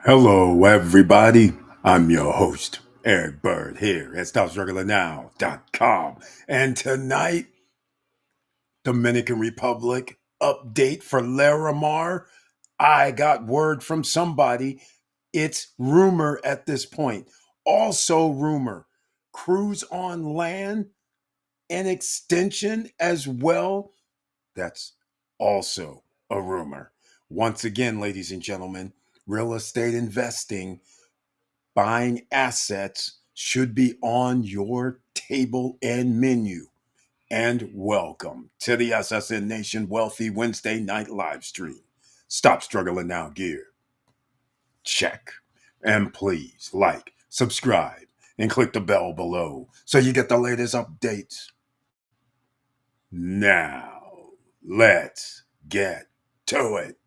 Hello, everybody. I'm your host, Eric Bird, here at StopStrugglingNow.com. And tonight, Dominican Republic update for Larimar. I got word from somebody. It's rumor at this point. Also, rumor. Cruise on land, an extension as well. That's also a rumor. Once again, ladies and gentlemen, real estate investing, buying assets should be on your table and menu. And welcome to the SSN Nation Wealthy Wednesday night live stream. Stop struggling now, gear. Check. And please like, subscribe, and click the bell below so you get the latest updates. Now, let's get to it.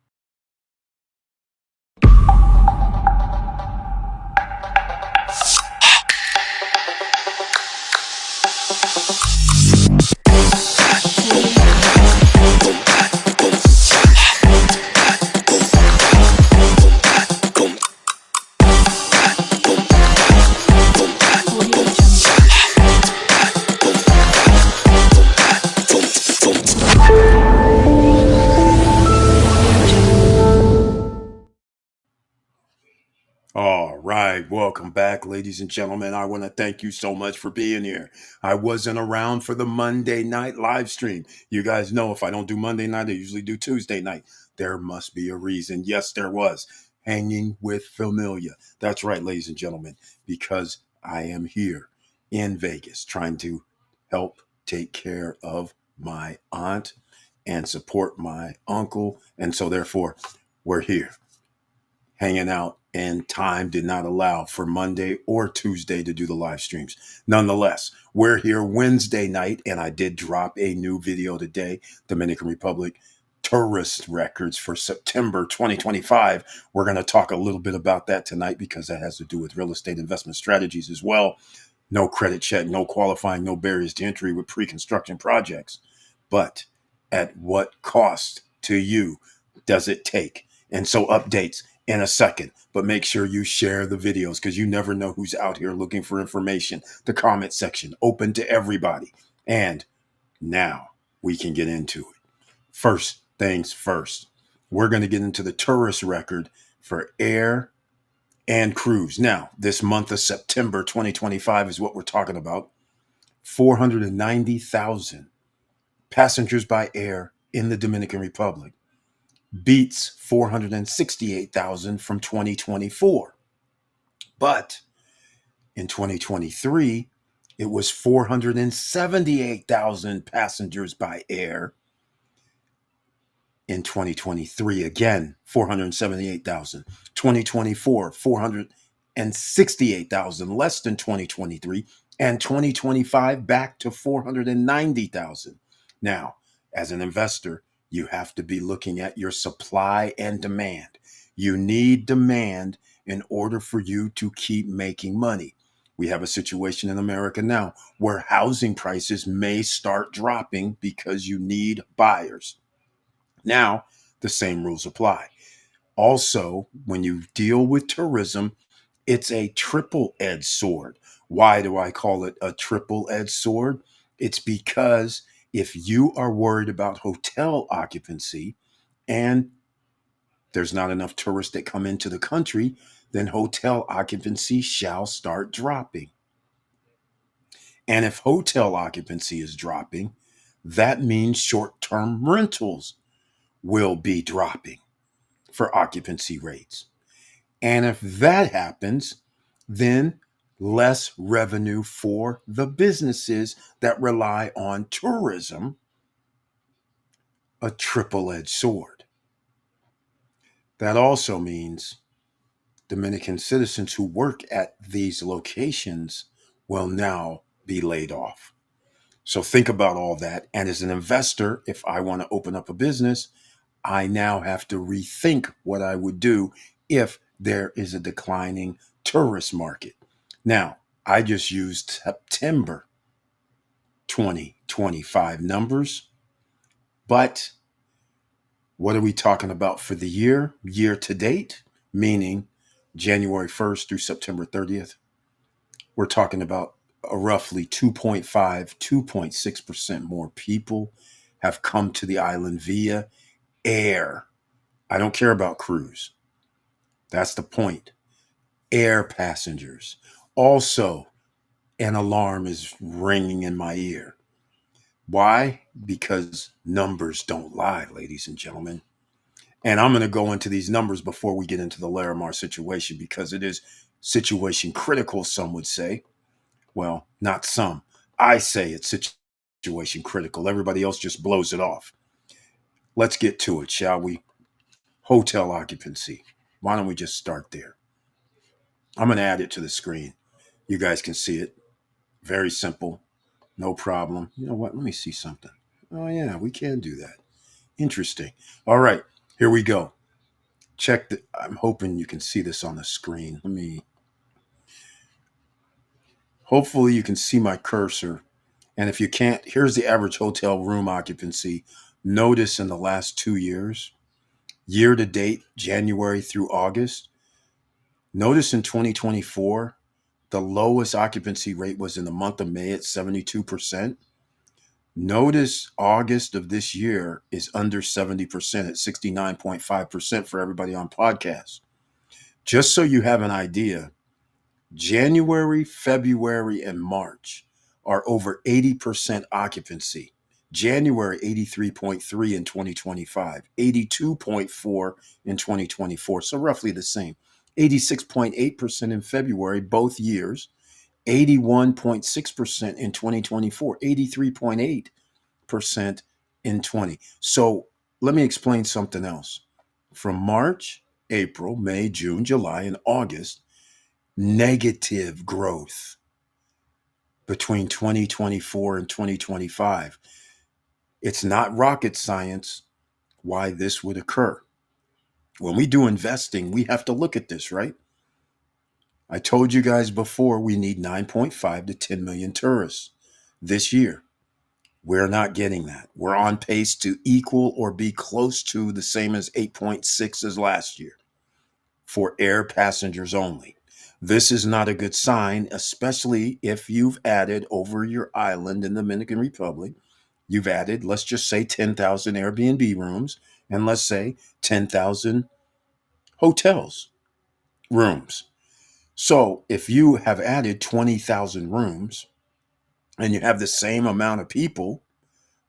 All right, welcome back, ladies and gentlemen. I want to thank you so much for being here. I wasn't around for the Monday night live stream. You guys know if I don't do Monday night, I usually do Tuesday night. There must be a reason. Yes, there was. Hanging with Familia. That's right, ladies and gentlemen, because I am here in Vegas trying to help take care of my aunt and support my uncle. And so, therefore, we're here hanging out, and time did not allow for Monday or Tuesday to do the live streams. Nonetheless, we're here Wednesday night, and I did drop a new video today, Dominican Republic tourist records for September 2025. We're going to talk a little bit about that tonight because that has to do with real estate investment strategies as well. No credit check, no qualifying, no barriers to entry with pre-construction projects. But at what cost to you does it take? And so updates in a second, but make sure you share the videos because you never know who's out here looking for information. The comment section open to everybody. And now we can get into it. First things first, we're going to get into the tourist record for air and cruise. Now, this month of September 2025 is what we're talking about. 490,000 passengers by air in the Dominican Republic, beats 468,000 from 2024. But in 2023, it was 478,000 passengers by air. In 2023, again, 478,000. 2024, 468,000, less than 2023. And 2025, back to 490,000. Now, as an investor, you have to be looking at your supply and demand. You need demand in order for you to keep making money. We have a situation in America now where housing prices may start dropping because you need buyers. Now, the same rules apply. Also, when you deal with tourism, it's a triple-edged sword. Why do I call it a triple-edged sword? It's because if you are worried about hotel occupancy and there's not enough tourists that come into the country, then hotel occupancy shall start dropping. And if hotel occupancy is dropping, that means short-term rentals will be dropping for occupancy rates. And if that happens, then less revenue for the businesses that rely on tourism, a triple-edged sword. That also means Dominican citizens who work at these locations will now be laid off. So think about all that. And as an investor, if I want to open up a business, I now have to rethink what I would do if there is a declining tourist market. Now, I just used September 2025 numbers, but what are we talking about for the year to date? Meaning January 1st through September 30th, we're talking about a roughly 2.5, 2.6% more people have come to the island via air. I don't care about cruise. That's the point. Air passengers. Also, an alarm is ringing in my ear. Why? Because numbers don't lie, ladies and gentlemen. And I'm going to go into these numbers before we get into the Larimar situation because it is situation critical, some would say. Well, not some. I say it's situation critical. Everybody else just blows it off. Let's get to it, shall we? Hotel occupancy. Why don't we just start there? I'm going to add it to the screen. You guys can see it. Very simple. No problem. You know what? Let me see something. Oh, yeah, we can do that. Interesting. All right, here we go. Check the. I'm hoping you can see this on the screen. Hopefully, you can see my cursor. And if you can't, here's the average hotel room occupancy. Notice in the last 2 years, year to date, January through August. Notice in 2024, the lowest occupancy rate was in the month of May at 72%. Notice August of this year is under 70% at 69.5% for everybody on podcasts. Just so you have an idea, January, February, and March are over 80% occupancy. January 83.3 in 2025, 82.4 in 2024, so roughly the same. 86.8% in February, both years. 81.6% in 2024, 83.8% in 20. So let me explain something else. From March, April, May, June, July, and August, negative growth between 2024 and 2025. It's not rocket science why this would occur. When we do investing, we have to look at this, right? I told you guys before we need 9.5 to 10 million tourists this year. We're not getting that. We're on pace to equal or be close to the same as 8.6 as last year for air passengers only. This is not a good sign, especially if you've added over your island in the Dominican Republic. You've added, let's just say 10,000 Airbnb rooms and let's say 10,000 hotels rooms. So if you have added 20,000 rooms and you have the same amount of people,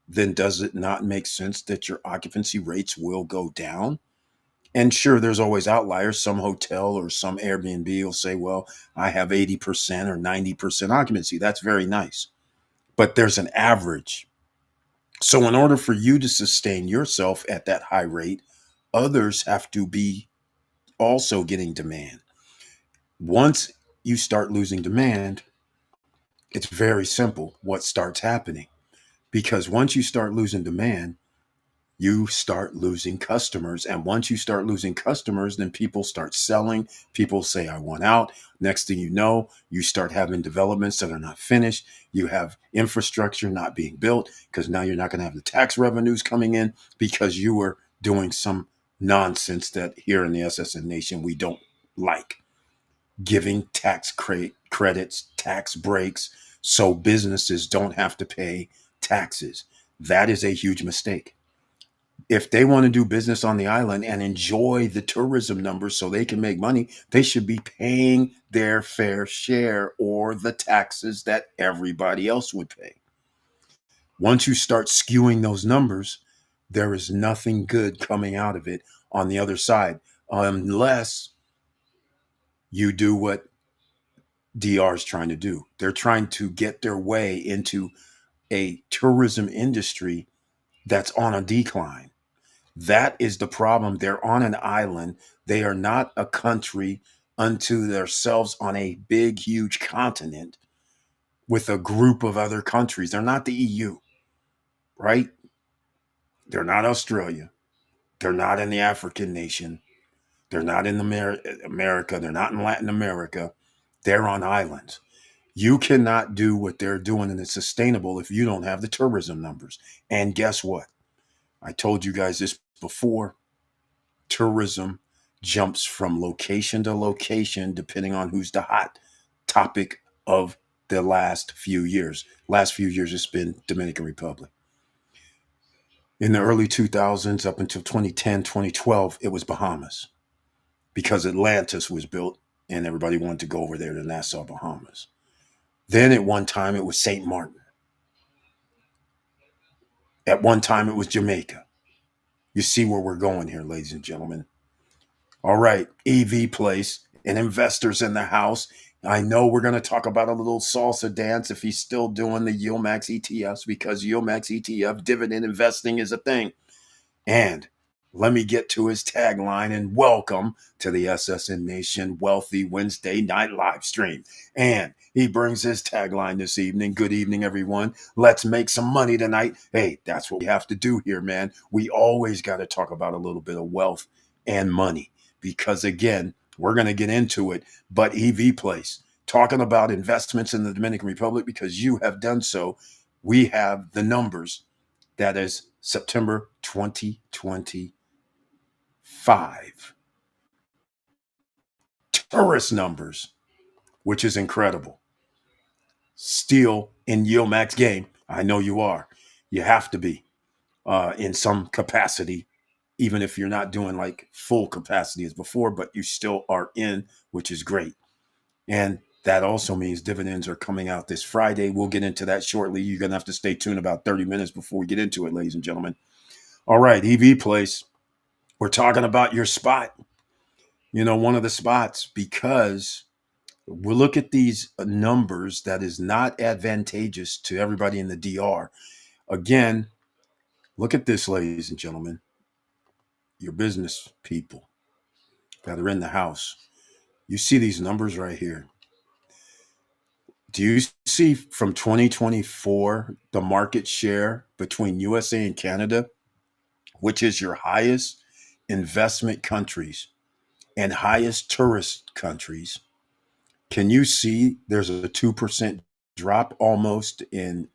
then does it not make sense that your occupancy rates will go down? And sure, there's always outliers. Some hotel or some Airbnb will say, well, I have 80% or 90% occupancy. That's very nice. But there's an average. So, in order for you to sustain yourself at that high rate, others have to be also getting demand. Once you start losing demand, it's very simple what starts happening. Because once you start losing demand, you start losing customers. And once you start losing customers, then people start selling. People say, I want out. Next thing you know, you start having developments that are not finished. You have infrastructure not being built because now you're not going to have the tax revenues coming in because you were doing some nonsense that here in the SSN Nation we don't like. Giving tax credits, tax breaks, so businesses don't have to pay taxes. That is a huge mistake. If they want to do business on the island and enjoy the tourism numbers so they can make money, they should be paying their fair share or the taxes that everybody else would pay. Once you start skewing those numbers, there is nothing good coming out of it on the other side, unless you do what DR is trying to do. They're trying to get their way into a tourism industry that's on a decline. That is the problem. They're on an island. They are not a country unto themselves on a big, huge continent with a group of other countries. They're not the EU, right? They're not Australia. They're not in the African nation. They're not in America. They're not in Latin America. They're on islands. You cannot do what they're doing and it's sustainable if you don't have the tourism numbers. And guess what? I told you guys this before. Tourism jumps from location to location depending on who's the hot topic of the last few years. Last few years, it's been Dominican Republic. In the early 2000s, up until 2010, 2012, it was Bahamas because Atlantis was built and everybody wanted to go over there to Nassau, Bahamas. Then at one time, it was St. Martin. At one time, it was Jamaica. You see where we're going here, ladies and gentlemen. All right, EV Place and investors in the house. I know we're going to talk about a little salsa dance if he's still doing the Yield Max ETFs because Yield Max ETF dividend investing is a thing. And let me get to his tagline and welcome to the SSN Nation Wealthy Wednesday night live stream. And he brings his tagline this evening. Good evening, everyone. Let's make some money tonight. Hey, that's what we have to do here, man. We always got to talk about a little bit of wealth and money because, again, we're going to get into it. But EV Place, talking about investments in the Dominican Republic because you have done so. We have the numbers. That is September 2025. Tourist numbers, which is incredible. Still in Yield Max game. I know you are. You have to be in some capacity, even if you're not doing like full capacity as before, but you still are in, which is great. And that also means dividends are coming out this Friday. We'll get into that shortly. You're going to have to stay tuned about 30 minutes before we get into it, ladies and gentlemen. All right, EV Place. We're talking about your spot, one of the spots, because we look at these numbers that is not advantageous to everybody in the DR. Again, look at this, ladies and gentlemen, your business people that are in the house. You see these numbers right here. Do you see from 2024 the market share between USA and Canada, which is your highest investment countries and highest tourist countries? Can you see there's a 2% drop almost in,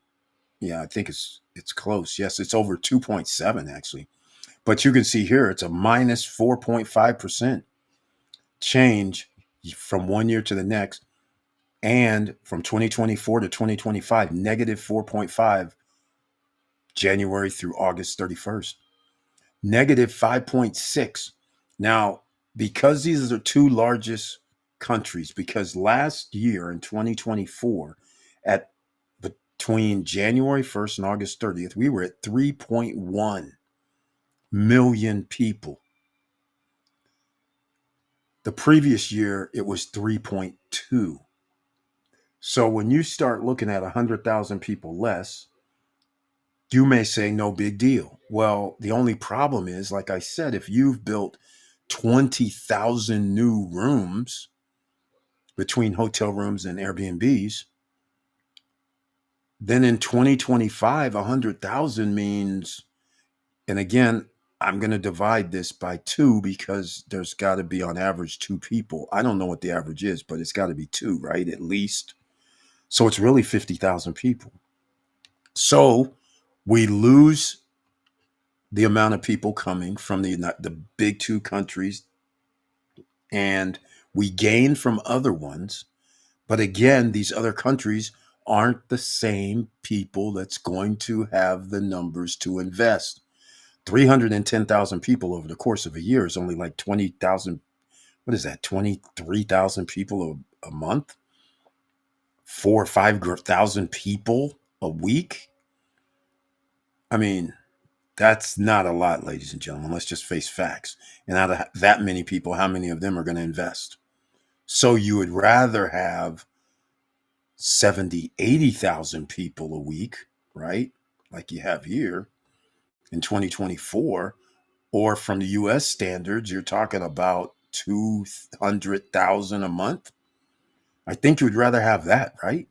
yeah, I think it's close. Yes, it's over 2.7 actually. But you can see here it's a minus 4.5% change from one year to the next. And from 2024 to 2025, negative 4.5 January through August 31st. Negative 5.6. Now, because these are the two largest countries, because last year in 2024, at between January 1st and August 30th, we were at 3.1 million people. The previous year, it was 3.2. So when you start looking at 100,000 people less, you may say no big deal. Well, the only problem is, like I said, if you've built 20,000 new rooms between hotel rooms and Airbnbs, then in 2025, 100,000 means, and again, I'm going to divide this by two because there's got to be on average two people. I don't know what the average is, but it's got to be two, right? At least. So it's really 50,000 people. So we lose the amount of people coming from the big two countries, and we gain from other ones. But again, these other countries aren't the same people that's going to have the numbers to invest. 310,000 people over the course of a year is only like 20,000. What is that? 23,000 people a month? 4 or 5,000 people a week? I mean, that's not a lot, ladies and gentlemen. Let's just face facts. And out of that many people, how many of them are going to invest? So you would rather have 70, 80,000 people a week, right? Like you have here in 2024, or from the US standards, you're talking about 200,000 a month. I think you would rather have that, right?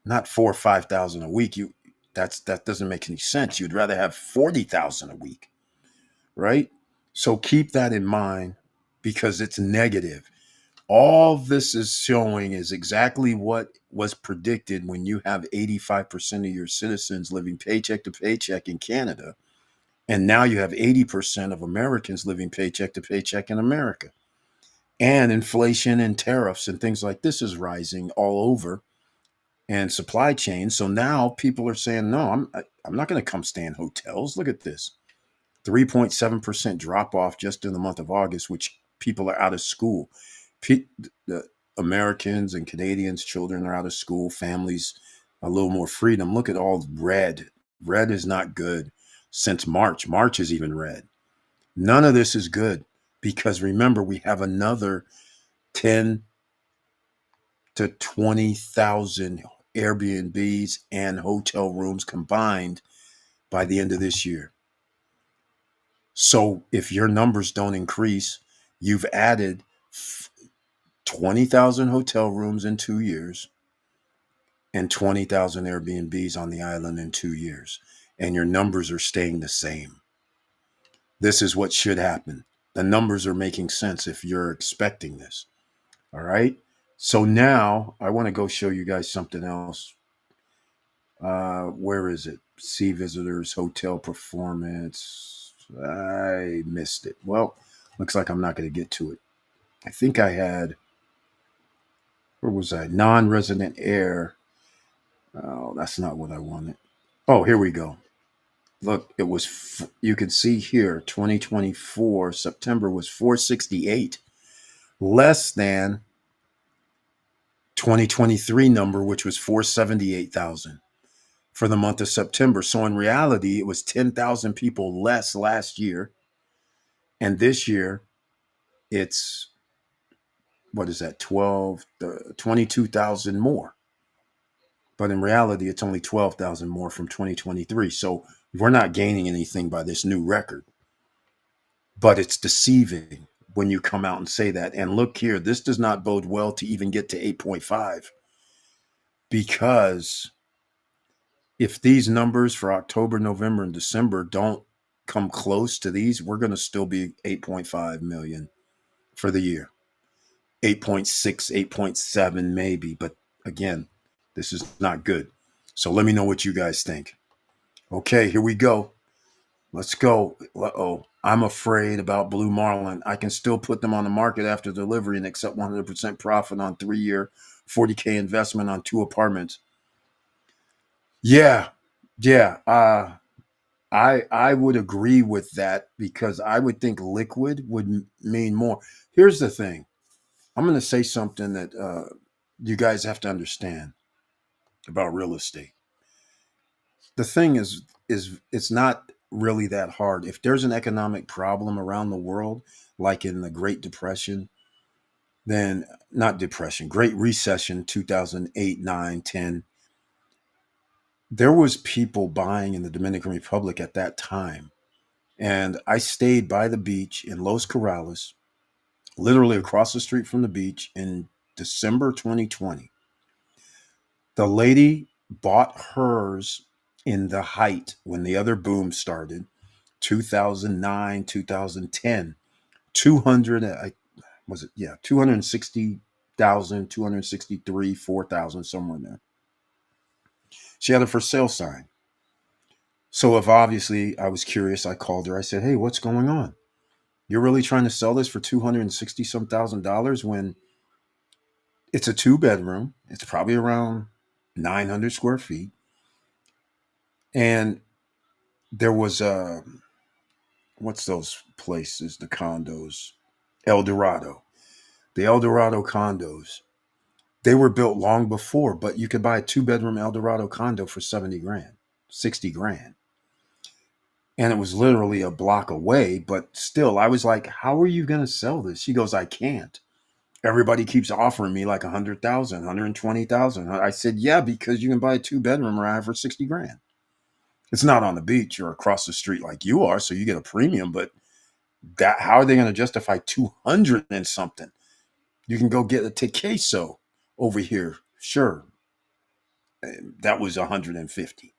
Not 4 or 5,000 a week. That doesn't make any sense. You'd rather have 40,000 a week, right? So keep that in mind because it's negative. All this is showing is exactly what was predicted when you have 85% of your citizens living paycheck to paycheck in Canada And now you have 80% of Americans living paycheck to paycheck in America. And inflation and tariffs and things like this is rising all over, and supply chain. So now people are saying, no, I'm not going to come stay in hotels. Look at this. 3.7% drop off just in the month of August, which people are out of school. The Americans and Canadians, children are out of school, families a little more freedom. Look at all red. Red is not good since March. March is even red. None of this is good because remember, we have another 10 to 20,000 Airbnbs and hotel rooms combined by the end of this year. So if your numbers don't increase, you've added 20,000 hotel rooms in 2 years and 20,000 Airbnbs on the island in 2 years, and your numbers are staying the same. This is what should happen. The numbers are making sense if you're expecting this. All right. So now I want to go show you guys something else. Where is it? See visitors, hotel performance. I missed it. Well, looks like I'm not going to get to it. I think I had, where was I? Non-resident air. Oh, that's not what I wanted. Oh, here we go. Look, it was, you can see here, 2024, September was 468, less than 2023 number, which was 478,000 for the month of September. So in reality, it was 10,000 people less last year. And this year, it's, what is that, 22,000 more. But in reality, it's only 12,000 more from 2023. So we're not gaining anything by this new record. But it's deceiving when you come out and say that. And look here, this does not bode well to even get to 8.5, because if these numbers for October, November, and December don't come close to these, we're going to still be 8.5 million for the year. 8.6, 8.7 maybe. But again, this is not good. So let me know what you guys think. Okay, here we go. Let's go. Uh-oh. I'm afraid about Blue Marlin. I can still put them on the market after delivery and accept 100% profit on 3-year, 40K investment on 2 apartments. Yeah. Yeah. I would agree with that because I would think liquid would mean more. Here's the thing. I'm going to say something that you guys have to understand about real estate. The thing is it's not really that hard. If there's an economic problem around the world, like in the Great Depression, then not depression, Great Recession, 2008, 9, 10, there was people buying in the Dominican Republic at that time. And I stayed by the beach in Los Corrales, literally across the street from the beach in December 2020. The lady bought hers in the height when the other boom started, 2009, 2010, 200, was it? Yeah, 260,000, 263, 4,000, somewhere in there. She had a for sale sign. So if obviously I was curious, I called her. I said, "Hey, what's going on? You're really trying to sell this for 260 some $1,000 when it's a 2 bedroom. It's probably around 900 square feet. And there was what's those places, the condos? El Dorado. The El Dorado condos. They were built long before, but you could buy a 2 bedroom El Dorado condo for 70 grand, 60 grand. And it was literally a block away, but still, I was like, how are you going to sell this? She goes, I can't. Everybody keeps offering me like 100,000, 120,000. I said, yeah, because you can buy a 2 bedroom where I have for 60 grand. It's not on the beach or across the street like you are, so you get a premium, but that, how are they going to justify 200 and something? You can go get a tequeso over here. Sure. That was 150.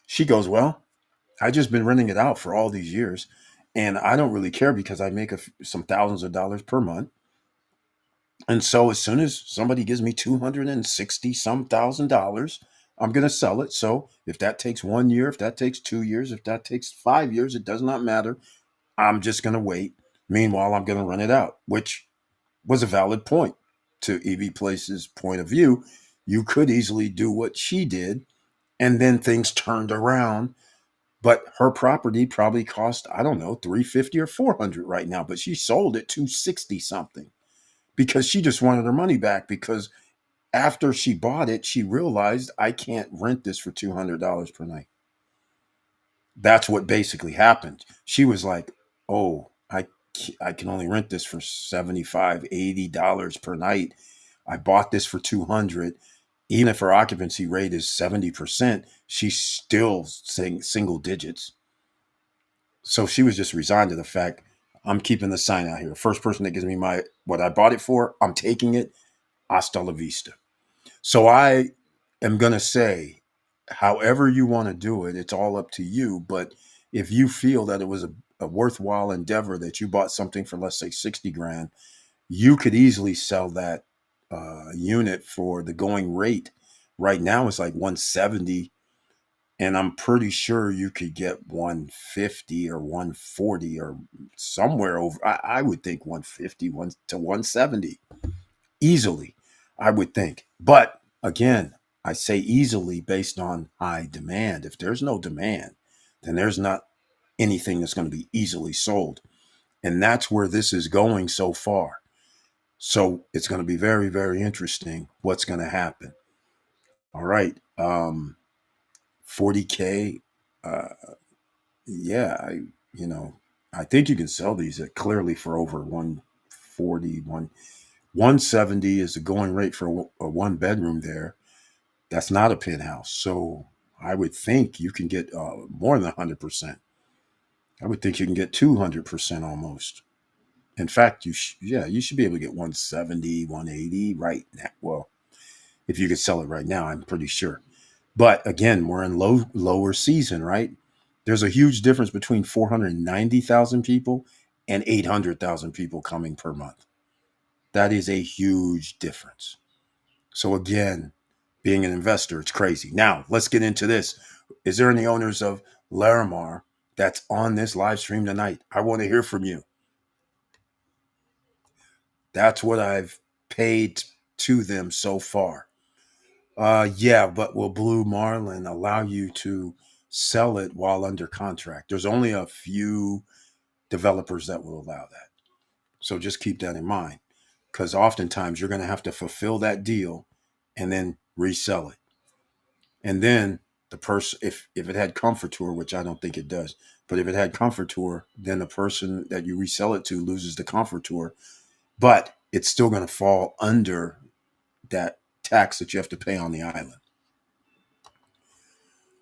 She goes, well, I just been renting it out for all these years, and I don't really care because I make some thousands of dollars per month. And so as soon as somebody gives me 260 some $1,000, I'm going to sell it. So if that takes 1 year, if that takes 2 years, if that takes 5 years, it does not matter. I'm just going to wait. Meanwhile, I'm going to run it out, which was a valid point to Evie Place's point of view. You could easily do what she did, and then things turned around. But her property probably cost, I don't know, 350 or 400 right now, but she sold it 260 something because she just wanted her money back because after she bought it, she realized I can't rent this for $200 per night. That's what basically happened. She was like, "Oh, I can only rent this for 75, $80 per night. I bought this for 200. Even if her occupancy rate is 70%, she's still saying single digits." So she was just resigned to the fact, I'm keeping the sign out here. First person that gives me my what I bought it for, I'm taking it. Hasta la vista. So I am going to say, however you want to do it, it's all up to you. But if you feel that it was a worthwhile endeavor, that you bought something for, let's say, 60 grand, you could easily sell that unit for the going rate. Right now, it's like 170. And I'm pretty sure you could get 150 or 140 or somewhere over. I would think 150 to 170 easily, I would think. But again, I say easily based on high demand. If there's no demand, then there's not anything that's going to be easily sold. And that's where this is going so far. So it's going to be very, very interesting what's going to happen. All right. 40K. Uh, yeah, you know, I think you can sell these at clearly for over 140, 170 is the going rate for a one bedroom there. That's not a penthouse. So I would think you can get more than 100%. I would think you can get 200% almost. In fact, yeah, you should be able to get 170, 180 right now. Well, if you could sell it right now, I'm pretty sure. But again, we're in lower season, right? There's a huge difference between 490,000 people and 800,000 people coming per month. That is a huge difference. So again, being an investor, it's crazy. Now, let's get into this. Is there any owners of Larimar that's on this live stream tonight? I want to hear from you. That's what I've paid to them so far. Yeah, but will Blue Marlin allow you to sell it while under contract? There's only a few developers that will allow that. So just keep that in mind because oftentimes you're going to have to fulfill that deal and then resell it. And then the person, if it had comfort tour, which I don't think it does, but if it had comfort tour, then the person that you resell it to loses the comfort tour, but it's still going to fall under that tax that you have to pay on the island.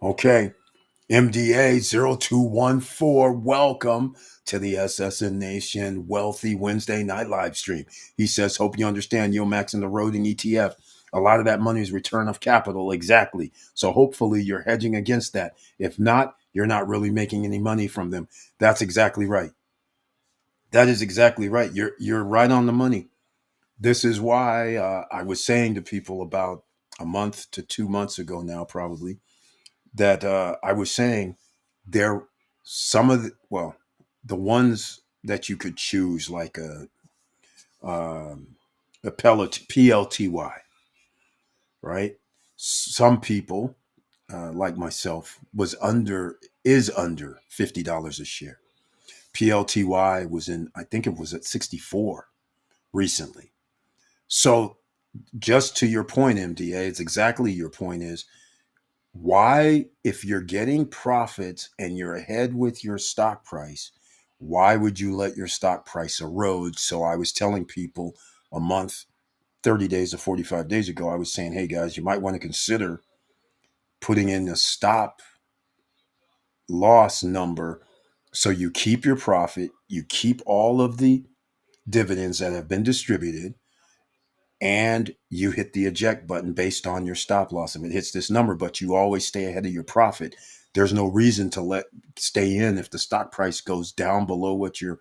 Okay. MDA0214, welcome to the SSN Nation Wealthy Wednesday Night Live Stream. He says, hope you understand Max and the Roading ETF. A lot of that money is return of capital, exactly. So hopefully you're hedging against that. If not, you're not really making any money from them. That's exactly right. That is exactly right. You're right on the money. This is why I was saying to people about a month to 2 months ago now, probably, that I was saying there some of the ones that you could choose like a PLTY, right? Some people like myself is under $50 a share. PLTY was in, I think it was at 64 recently. So just to your point, MDA, it's exactly your point is why, if you're getting profits and you're ahead with your stock price, why would you let your stock price erode? So I was telling people a month, 30 days to 45 days ago, I was saying, hey guys, you might want to consider putting in a stop loss number so you keep your profit, you keep all of the dividends that have been distributed, and you hit the eject button based on your stop loss if it hits this number, but you always stay ahead of your profit. There's no reason to stay in if the stock price goes down below what your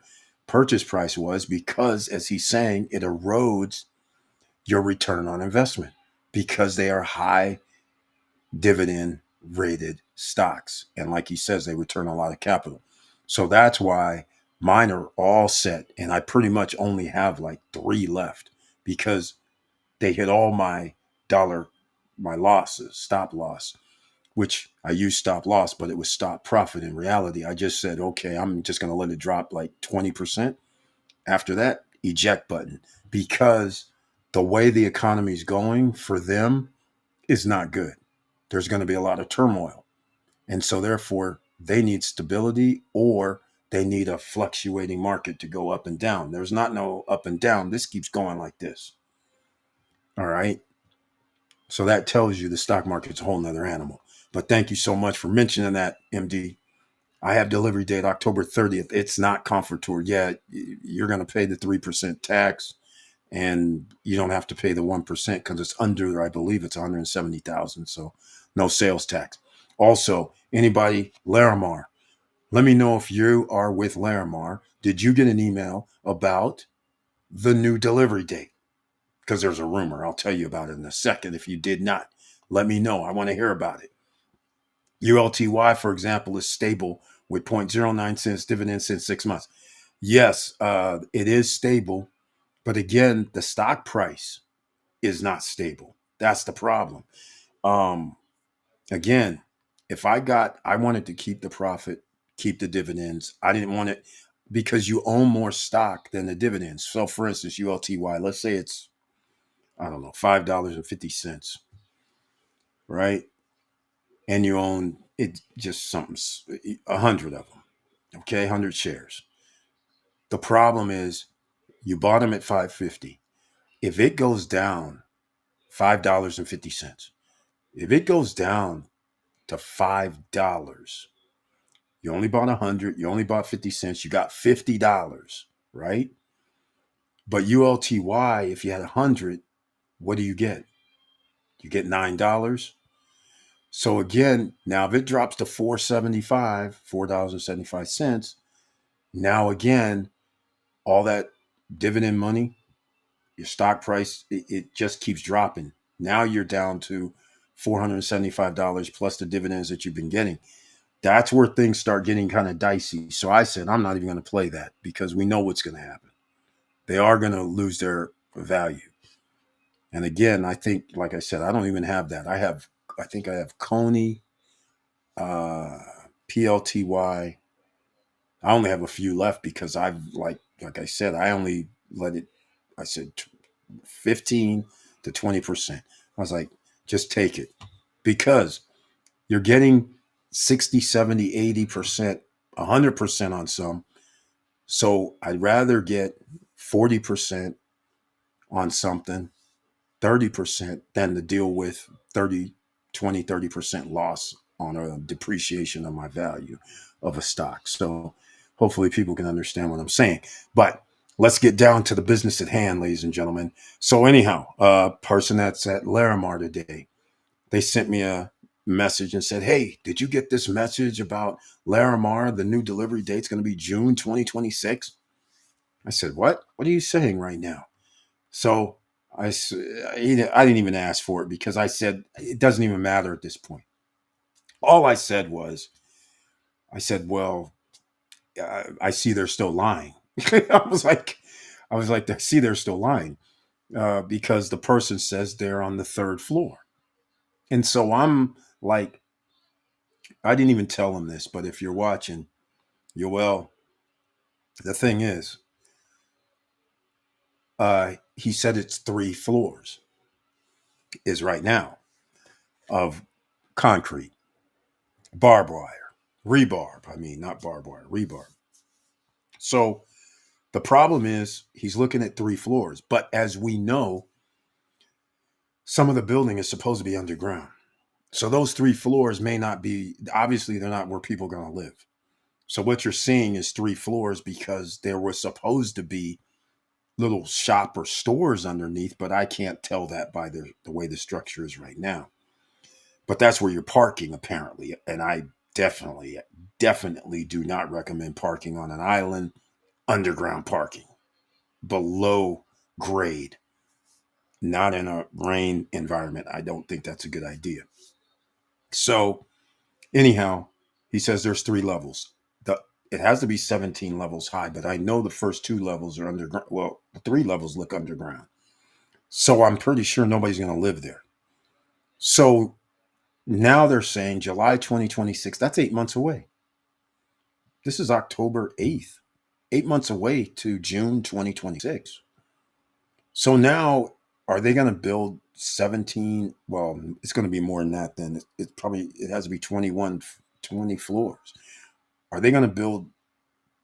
purchase price was, because as he's saying, it erodes your return on investment because they are high dividend rated stocks. And like he says, they return a lot of capital. So that's why mine are all set. And I pretty much only have like three left because they hit all my losses, stop loss, which I used stop loss, but it was stop profit in reality. I just said, okay, I'm just going to let it drop like 20%. After that, eject button, because the way the economy is going for them is not good. There's going to be a lot of turmoil. And so, therefore, they need stability or they need a fluctuating market to go up and down. There's not no up and down. This keeps going like this. All right. So that tells you the stock market's a whole nother animal. But thank you so much for mentioning that, MD. I have delivery date October 30th. It's not comfort tour. Yeah, you're going to pay the 3% tax and you don't have to pay the 1% because it's under, I believe it's 170,000. So no sales tax. Also, anybody, Larimar, let me know if you are with Larimar. Did you get an email about the new delivery date? Because there's a rumor. I'll tell you about it in a second. If you did not, let me know. I want to hear about it. ULTY, for example, is stable with 0.09 cents dividend since 6 months. Yes, it is stable. But again, the stock price is not stable. That's the problem. Um, Again, if I wanted to keep the profit, keep the dividends. I didn't want it because you own more stock than the dividends. So, for instance, ULTY, let's say it's, I don't know, $5.50, right? And you own it just something, 100 of them, okay, 100 shares. The problem is you bought them at 550. If it goes down $5.50, if it goes down to $5, you only bought 100, you only bought 50 cents, you got $50, right? But ULTY, if you had 100, what do you get? You get $9. So again, now if it drops to 4.75, $4.75, now again, all that dividend money, your stock price, it just keeps dropping. Now you're down to $475 plus the dividends that you've been getting. That's where things start getting kind of dicey. So I said, I'm not even going to play that because we know what's going to happen. They are going to lose their value. And again, I think, like I said, I don't even have that. I think I have Coney, uh, PLTY. I only have a few left because like I said, I only let it, I said 15 to 20%. I was like, just take it because you're getting 60, 70, 80%, 100% on some. So I'd rather get 40% on something, 30% than to deal with 30, 20, 30% loss on a depreciation of my value of a stock. So hopefully people can understand what I'm saying. But let's get down to the business at hand, ladies and gentlemen. So anyhow, a person that's at Larimar today, they sent me a message and said, "Hey, did you get this message about Larimar? The new delivery date's going to be June 2026." I said, "What? What are you saying right now?" So I didn't even ask for it because I said it doesn't even matter at this point. All I said was, I said, "Well, I see they're still lying." I was like, I see they're still lying because the person says they're on the third floor, and so I'm like, I didn't even tell him this, but if you're watching, well, the thing is, he said it's 3 floors is right now of concrete, barbed wire, rebarb. I mean, not barbed wire, rebarb. So the problem is he's looking at 3 floors, but as we know, some of the building is supposed to be underground. So those 3 floors may not be, obviously, they're not where people are going to live. So what you're seeing is 3 floors because there was supposed to be little shop or stores underneath, but I can't tell that by the way the structure is right now. But that's where you're parking, apparently. And I definitely, definitely do not recommend parking on an island, underground parking, below grade, not in a rain environment. I don't think that's a good idea. So anyhow, he says there's 3 levels. It has to be 17 levels high, but I know the first 2 levels are underground. Well, the 3 levels look underground. So I'm pretty sure nobody's going to live there. So now they're saying July 2026. That's 8 months away. This is October 8th. 8 months away to June 2026. So now, are they going to build 17? Well, it's going to be more than that. Then it has to be 20 floors. Are they going to build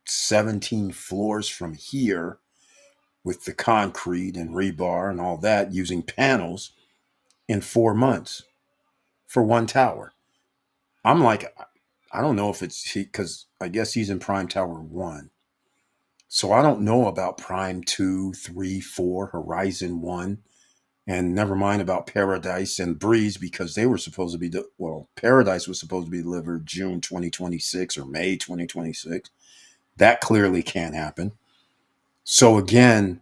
17 floors from here with the concrete and rebar and all that using panels in 4 months for one tower? I'm like, I don't know if it's because I guess he's in Prime Tower 1. So I don't know about Prime 2, 3, 4, Horizon 1, and never mind about Paradise and Breeze because they were supposed to be, Paradise was supposed to be delivered June 2026 or May 2026. That clearly can't happen. So again,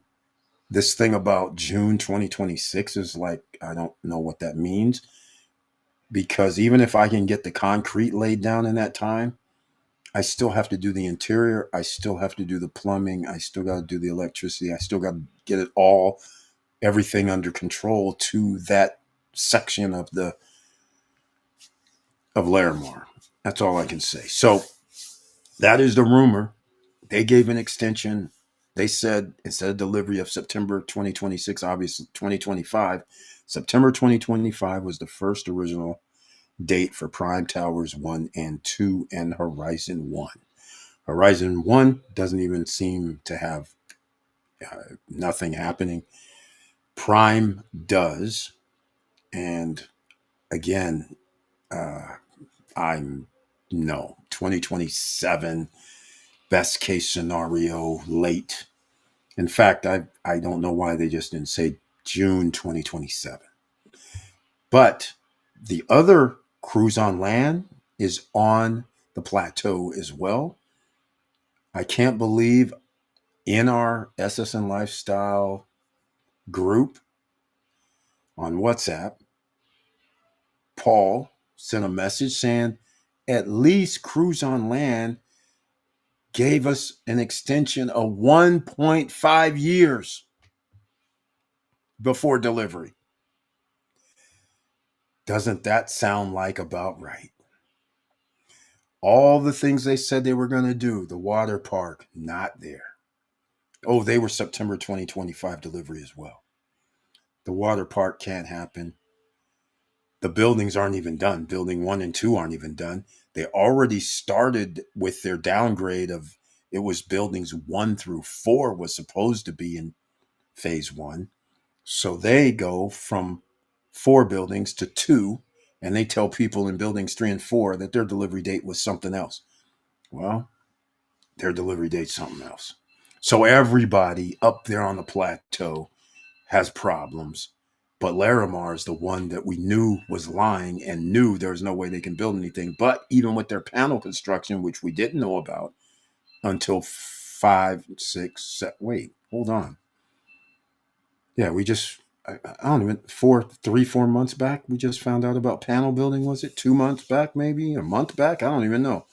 this thing about June 2026 is like, I don't know what that means because even if I can get the concrete laid down in that time, I still have to do the interior. I still have to do the plumbing. I still got to do the electricity. I still got to get it all, everything under control to that section of Larimar. That's all I can say. So that is the rumor. They gave an extension. They said instead of delivery of September 2026, obviously 2025, September 2025 was the first original date for Prime Towers 1 and 2 and Horizon 1. Horizon 1 doesn't even seem to have nothing happening. Prime does. And again, uh, I'm no 2027 best case scenario late. In fact, I don't know why they just didn't say June 2027. But the other cruise on land is on the plateau as well. I can't believe in our SSN Lifestyle group on WhatsApp, Paul sent a message saying at least Cruise on Land gave us an extension of 1.5 years before delivery. Doesn't that sound like about right? All the things they said they were going to do, the water park, not there. Oh, they were September 2025 delivery as well. The water park can't happen. The buildings aren't even done. Building 1 and 2 aren't even done. They already started with their downgrade of it was buildings 1 through 4 was supposed to be in phase 1. So they go from 4 buildings to 2, and they tell people in buildings 3 and 4 that their delivery date was something else. Well, their delivery date's something else. So everybody up there on the plateau has problems. But Larimar is the one that we knew was lying and knew there was no way they can build anything. But even with their panel construction, which we didn't know about until 5, 6, 7, wait, hold on. Yeah, we just, I don't even, 4 months back, we just found out about panel building. Was it 2 months back, maybe a month back? I don't even know.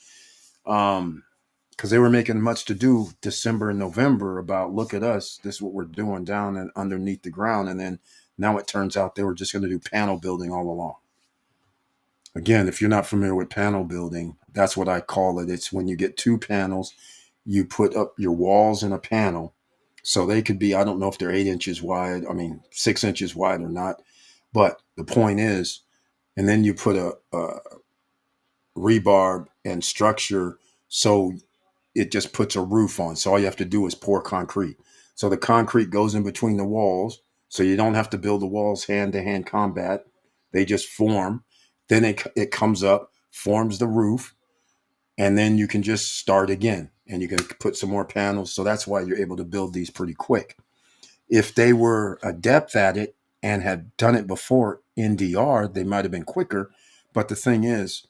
Because they were making much to do December and November about look at us, this is what we're doing down and underneath the ground, and then now it turns out they were just going to do panel building all along. Again, if you're not familiar with panel building, that's what I call it. It's when you get 2 panels, you put up your walls in a panel, so they could be, I don't know if they're 8 inches wide, I mean 6 inches wide or not, but the point is, and then you put a rebar and structure so it just puts a roof on. So all you have to do is pour concrete. So the concrete goes in between the walls. So you don't have to build the walls hand to hand combat. They just form. Then it comes up, forms the roof, and then you can just start again and you can put some more panels. So that's why you're able to build these pretty quick. If they were adept at it and had done it before in DR, they might have been quicker. But the thing is,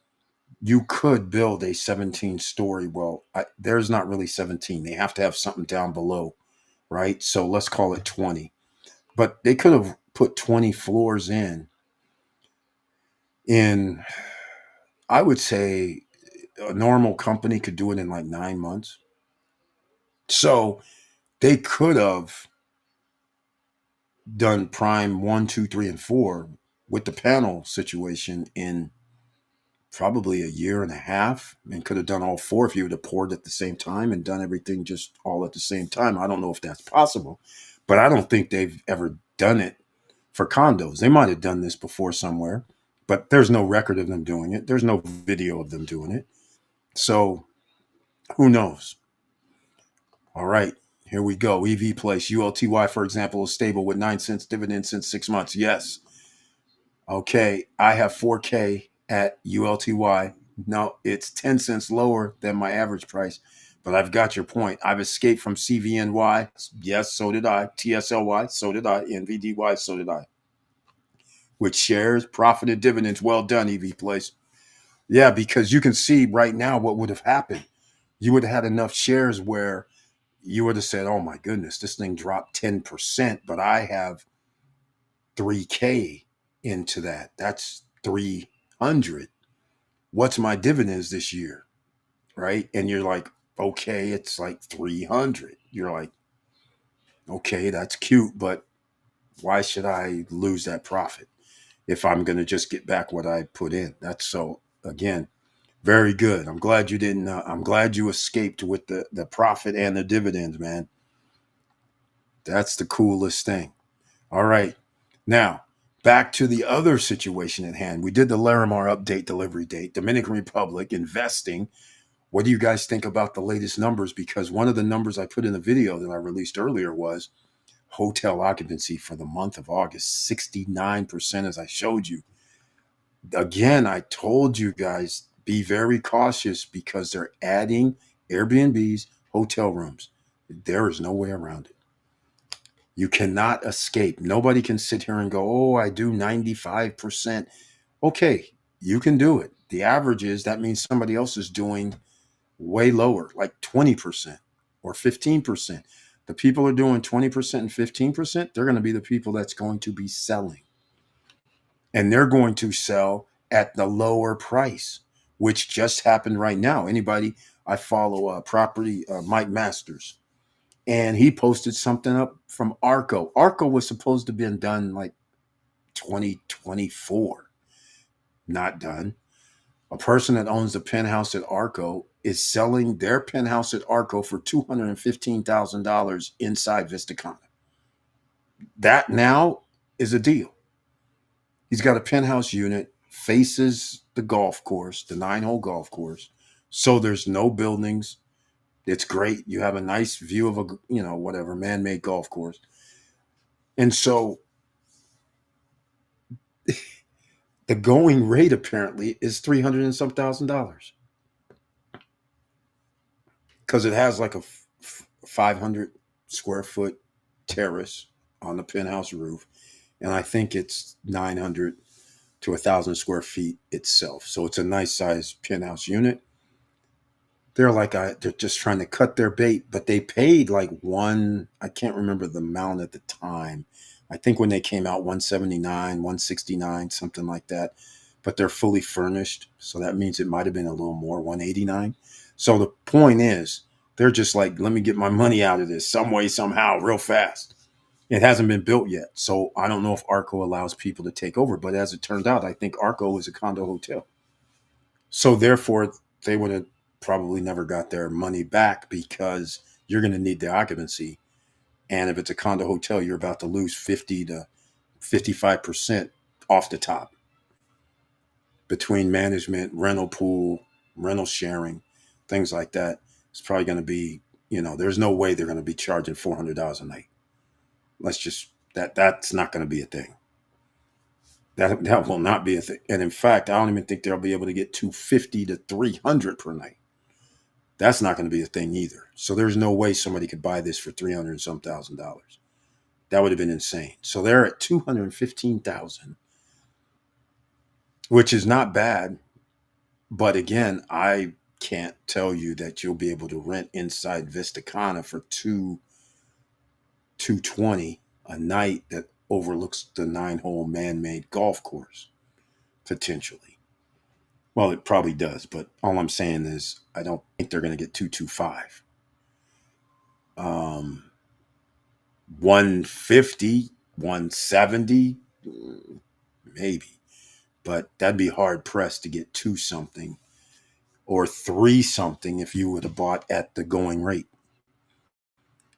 you could build a 17-story. Well, there's not really 17. They have to have something down below, right? So let's call it 20. But they could have put 20 floors in I would say a normal company could do it in like 9 months. So they could have done prime one, two, three, and four with the panel situation in probably a year and a half, and could have done all four if you would have poured at the same time and done everything just all at the same time. I don't know if that's possible, but I don't think they've ever done it for condos. They might have done this before somewhere, but there's no record of them doing it. There's no video of them doing it. So who knows? All right, here we go. EV Place, ULTY, for example, is stable with 9 cents dividend since 6 months. Yes. Okay, I have 4K at ULTY. No, it's 10 cents lower than my average price, but I've got your point. I've escaped from CVNY. Yes, so did I. TSLY, so did I. NVDY, so did I. With shares, profited dividends. Well done, EV Place. Yeah, because you can see right now what would have happened. You would have had enough shares where you would have said, oh my goodness, this thing dropped 10%, but I have 3K into that. That's 300. What's my dividends this year? Right. And you're like, okay, it's like 300. You're like, okay, that's cute, but why should I lose that profit if I'm going to just get back what I put in? That's so, again, very good. I'm glad you didn't, I'm glad you escaped with the profit and the dividends, man. That's the coolest thing. All right. Now, back to the other situation at hand. We did the Larimar update delivery date, Dominican Republic, investing. What do you guys think about the latest numbers? Because one of the numbers I put in the video that I released earlier was hotel occupancy for the month of August, 69%, as I showed you. Again, I told you guys, be very cautious because they're adding Airbnbs, hotel rooms. There is no way around it. You cannot escape. Nobody can sit here and go, oh, I do 95%. Okay, you can do it. The average is that means somebody else is doing way lower, like 20% or 15%. The people are doing 20% and 15%, they're going to be the people that's going to be selling. And they're going to sell at the lower price, which just happened right now. Anybody, I follow property, Mike Masters, and he posted something up from Arco. Arco was supposed to have been done like 2024, not done. A person that owns a penthouse at Arco is selling their penthouse at Arco for $215,000 inside Vistacana. That now is a deal. He's got a penthouse unit, faces the golf course, the 9-hole golf course. So there's no buildings. It's great. You have a nice view of a, whatever, man-made golf course. And so the going rate apparently is 300 and some $1,000 because it has like a 500 square foot terrace on the penthouse roof, and I think it's 900 to 1,000 square feet itself. So it's a nice size penthouse unit. They're like they're just trying to cut their bait, but they paid like one. I can't remember the amount at the time. I think when they came out, 179, 169, something like that. But they're fully furnished, so that means it might have been a little more, 189. So the point is, they're just like, let me get my money out of this some way, somehow, real fast. It hasn't been built yet, so I don't know if Arco allows people to take over. But as it turned out, I think Arco is a condo hotel. So therefore, they would have probably never got their money back because you're going to need the occupancy. And if it's a condo hotel, you're about to lose 50 to 55% off the top between management, rental pool, rental sharing, things like that. It's probably going to be, there's no way they're going to be charging $400 a night. Let's just, that's not going to be a thing. That will not be a thing. And in fact, I don't even think they'll be able to get 250 to 300 per night. That's not going to be a thing either. So there's no way somebody could buy this for 300 and some $1,000. That would have been insane. So they're at 215,000, which is not bad. But again, I can't tell you that you'll be able to rent inside Vistacana for 220 a night that overlooks the 9-hole man-made golf course potentially. Well, it probably does, but all I'm saying is I don't think they're going to get 225. 150, 170, maybe, but that'd be hard pressed to get two something or three something if you would have bought at the going rate.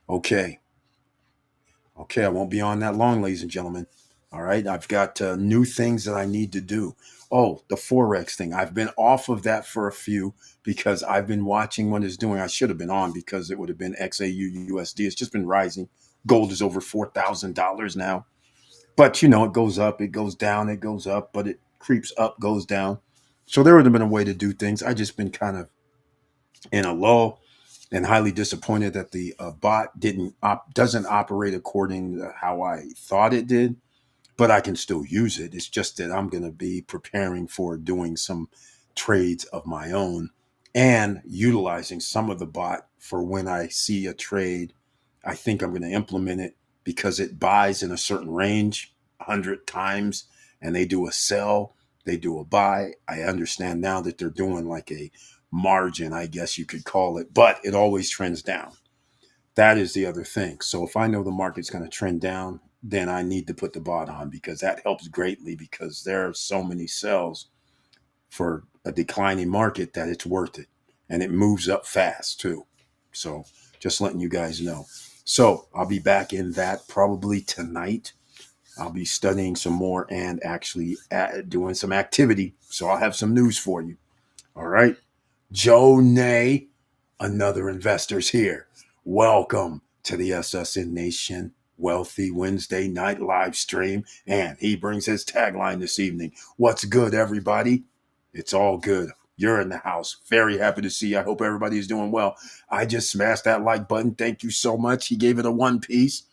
Okay. Okay. I won't be on that long, ladies and gentlemen. All right. I've got new things that I need to do. Oh, the Forex thing. I've been off of that for a few because I've been watching what it's doing. I should have been on because it would have been XAU USD. It's just been rising. Gold is over $4,000 now. But you know, it goes up, it goes down, it goes up, but it creeps up, goes down. So there would have been a way to do things. I just been kind of in a lull and highly disappointed that the bot doesn't operate according to how I thought it did, but I can still use it. It's just that I'm going to be preparing for doing some trades of my own and utilizing some of the bot for when I see a trade. I think I'm going to implement it because it buys in a certain range 100 times and they do a sell, they do a buy. I understand now that they're doing like a margin, I guess you could call it, but it always trends down. That is the other thing. So if I know the market's going to trend down, then I need to put the bot on because that helps greatly because there are so many sells for a declining market that it's worth it. And it moves up fast too. So just letting you guys know. So I'll be back in that probably tonight. I'll be studying some more and actually doing some activity. So I'll have some news for you. All right. Joe Nay, another investor's here. Welcome to the SSN Nation Wealthy Wednesday night live stream. And he brings his tagline this evening. What's good, everybody? It's all good. You're in the house. Very happy to see you. I hope everybody is doing well. I just smashed that like button. Thank you so much. He gave it a one piece.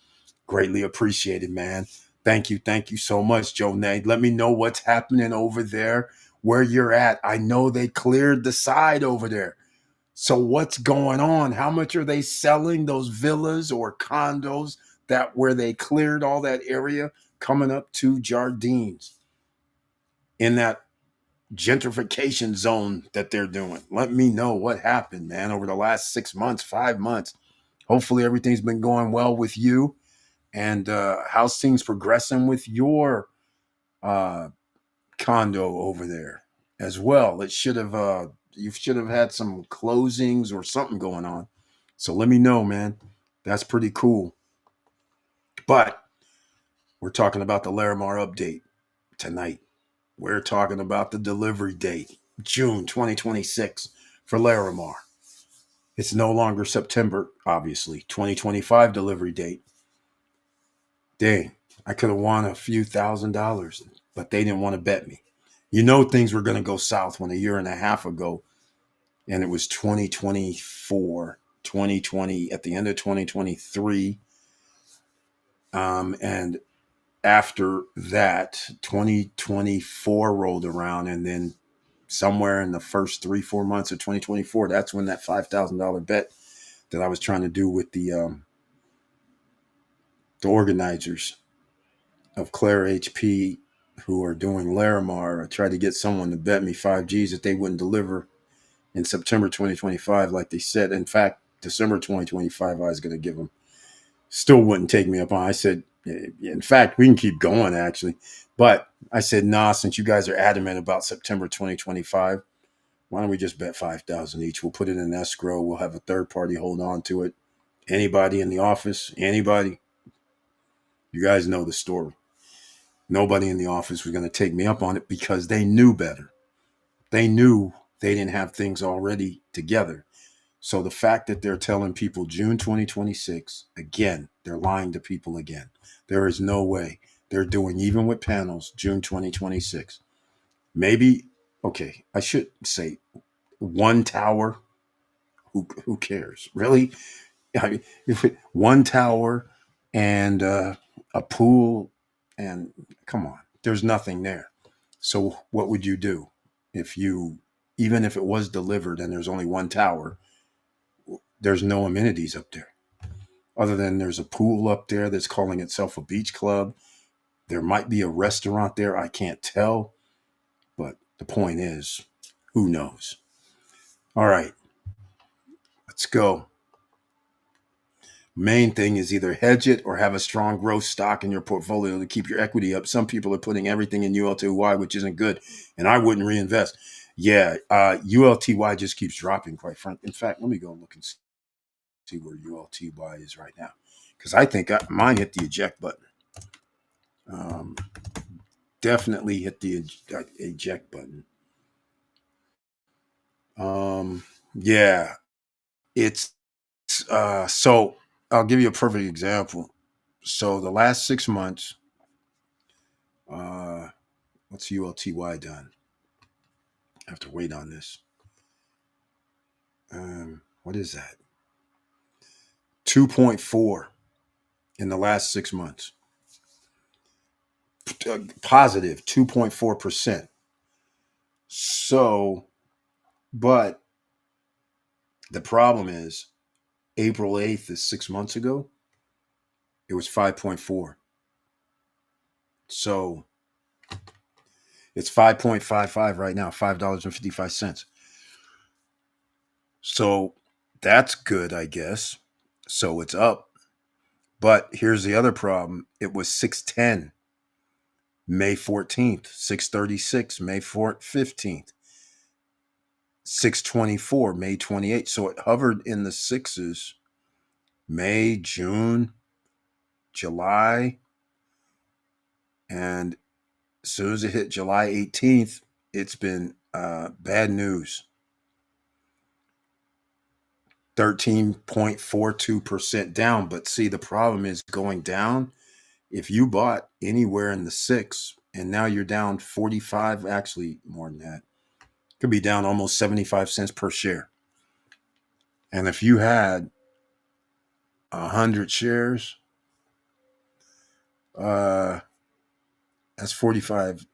Greatly appreciated, man. Thank you. Thank you so much, Joe Nay. Let me know what's happening over there where you're at. I know they cleared the side over there. So what's going on? How much are they selling those villas or condos that where they cleared all that area coming up to Jardines in that gentrification zone that they're doing? Let me know what happened, man, over the last 6 months, 5 months. Hopefully everything's been going well with you and how's things progressing with your uh, condo over there as well. It should have you should have had some closings or something going on. So let me know, man. That's pretty cool. But we're talking about the Larimar update tonight. We're talking about the delivery date, June 2026 for Larimar. It's no longer September, obviously. 2025 delivery date. Dang, I could have won a few $1,000s, but they didn't want to bet me. You know things were going to go south when a year and a half ago, and it was 2024, 2020, at the end of 2023. And after that, 2024 rolled around, and then somewhere in the first 3, 4 months of 2024, that's when that $5,000 bet that I was trying to do with the organizers of Claire HP who are doing Larimar. I tried to get someone to bet me 5Gs that they wouldn't deliver in September 2025, like they said. In fact, December 2025, I was going to give them. Still wouldn't take me up on. I said, in fact, we can keep going actually, but I said, nah. Since you guys are adamant about September 2025, why don't we just bet 5,000 each? We'll put it in escrow. We'll have a third party hold on to it. Anybody in the office, anybody, you guys know the story. Nobody in the office was going to take me up on it because they knew better. They knew they didn't have things already together. So the fact that they're telling people June 2026, again, they're lying to people again. There is no way they're doing, even with panels, June 2026. Maybe, okay, I should say one tower. Who cares? Really? I mean, if one tower and a pool, and come on, there's nothing there. So what would you do if you, even if it was delivered and there's only one tower, there's no amenities up there other than there's a pool up there that's calling itself a beach club. There might be a restaurant there. I can't tell. But the point is, Who knows? All right, let's go. Main thing is either hedge it or have a strong growth stock in your portfolio to keep your equity up. Some people are putting everything in ULTY, which isn't good, and I wouldn't reinvest. Yeah, ULTY just keeps dropping, quite frankly. In fact, let me go look and see where ULTY is right now, because I think mine hit the eject button. Um, Definitely hit the eject button. Yeah, it's so I'll give you a perfect example. So the last 6 months, uh, what's ULTY done? I have to wait on this. What is that? 2.4 in the last 6 months. Positive 2.4%. So, but the problem is April 8th is 6 months ago. It was 5.4. So it's 5.55 right now, $5.55. So that's good, I guess. So it's up. But here's the other problem. It was 610 May 14th, 636 May 15th, 624 May 28th. So it hovered in the sixes May, June, July, and as soon as it hit July 18th, it's been bad news. 13.42% down. But see, the problem is going down. If you bought anywhere in the six and now you're down 45, actually more than that, could be down almost 75 cents per share. And if you had 100 shares, uh, that's $45.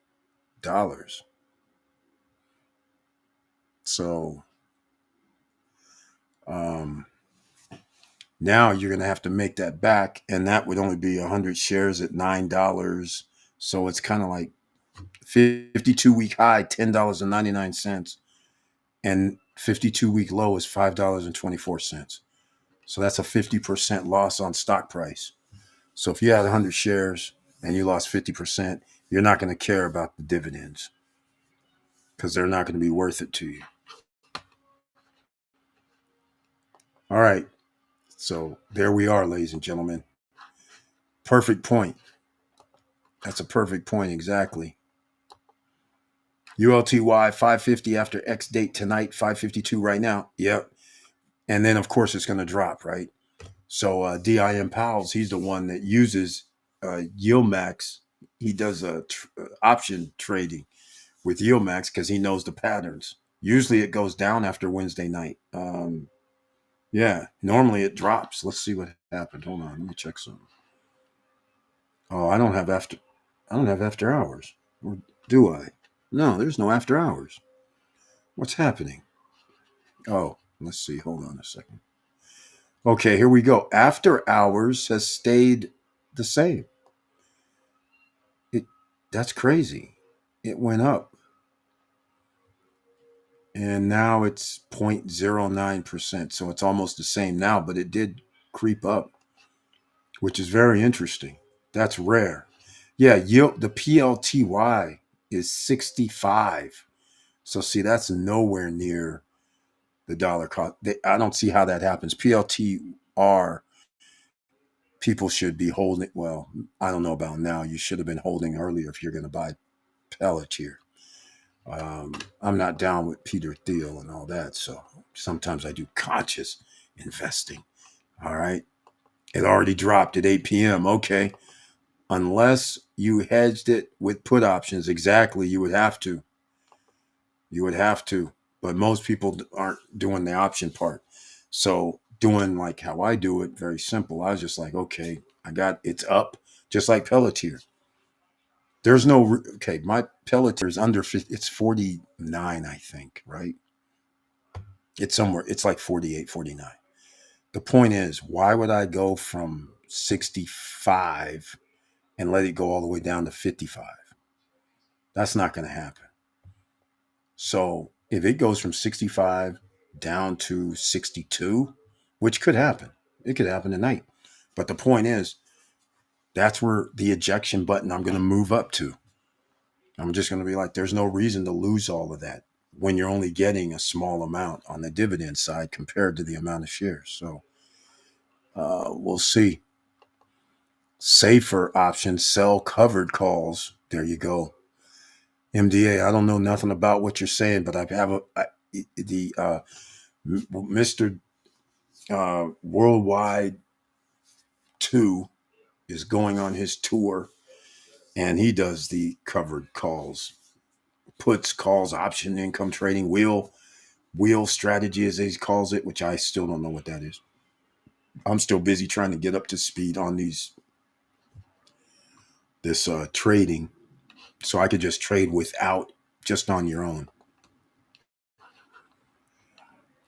So um, now you're going to have to make that back. And that would only be 100 shares at $9. So it's kind of like 52-week high, $10.99. And 52-week low is $5.24. So that's a 50% loss on stock price. So if you had 100 shares and you lost 50%, you're not going to care about the dividends because they're not going to be worth it to you. All right. So there we are, ladies and gentlemen. Perfect point. That's a perfect point, exactly. ULTY 550 after X date tonight, 552 right now. Yep. And then, of course, it's going to drop, right? So DIM Powell's, he's the one that uses YieldMax. He does option trading with YieldMax because he knows the patterns. Usually it goes down after Wednesday night. Yeah, normally it drops. Let's see what happened. Hold on, let me check something. Oh, I don't have after hours. Or do I? No, there's no after hours. What's happening? Oh, let's see. Hold on a second. Okay, here we go. After hours has stayed the same. It That's crazy. It went up. And now it's 0.09%. So it's almost the same now, but it did creep up, which is very interesting. That's rare. Yeah, the PLTY is 65. So see, that's nowhere near the dollar cost. I don't see how that happens. PLTR, people should be holding. Well, I don't know about now. You should have been holding earlier if you're going to buy Pelletier. I'm not down with Peter Thiel and all that. So sometimes I do conscious investing. All right. It already dropped at 8 p.m. Okay. Unless you hedged it with put options, exactly, you would have to. You would have to. But most people aren't doing the option part. So doing like how I do it, very simple. I was just like, okay, it's up, just like Pelletier. There's no, okay, my Pelletier is under 50, it's 49, I think, right? It's somewhere, it's like 48, 49. The point is, why would I go from 65 and let it go all the way down to 55? That's not going to happen. So If it goes from 65 down to 62, which could happen, it could happen tonight. But the point is, that's where the ejection button I'm going to move up to. I'm just going to be like, there's no reason to lose all of that when you're only getting a small amount on the dividend side compared to the amount of shares. So we'll see. Safer options, sell covered calls. There you go. MDA, I don't know nothing about what you're saying, but I have the Mr. Worldwide 2 is going on his tour, and he does the covered calls, puts calls, option income trading, wheel strategy as he calls it, which I still don't know what that is. I'm still busy trying to get up to speed on this trading, so I could just trade without, just on your own.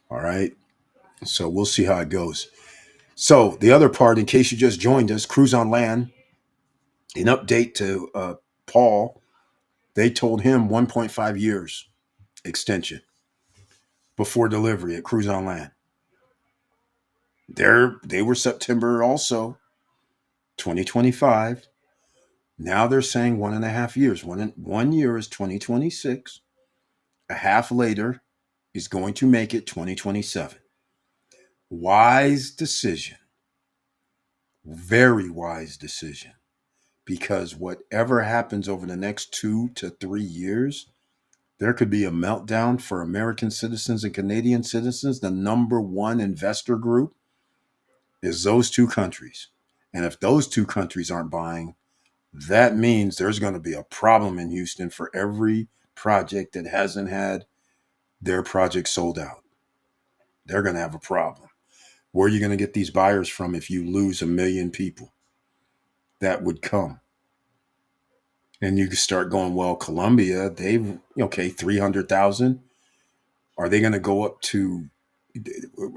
All right. So we'll see how it goes. So the other part, in case you just joined us, Cruise on Land, an update to Paul. They told him 1.5 years extension before delivery at Cruise on Land. They were September also, 2025. Now they're saying 1.5 years. One year is 2026. A half later is going to make it 2027. Wise decision. Very wise decision. Because whatever happens over the next 2 to 3 years, there could be a meltdown for American citizens and Canadian citizens. The number one investor group is those two countries. And if those two countries aren't buying, that means there's going to be a problem in Houston for every project that hasn't had their project sold out. They're going to have a problem. Where are you going to get these buyers from if you lose 1 million people that would come? And you can start going, well, Colombia, they've, okay, 300,000. Are they going to go up to,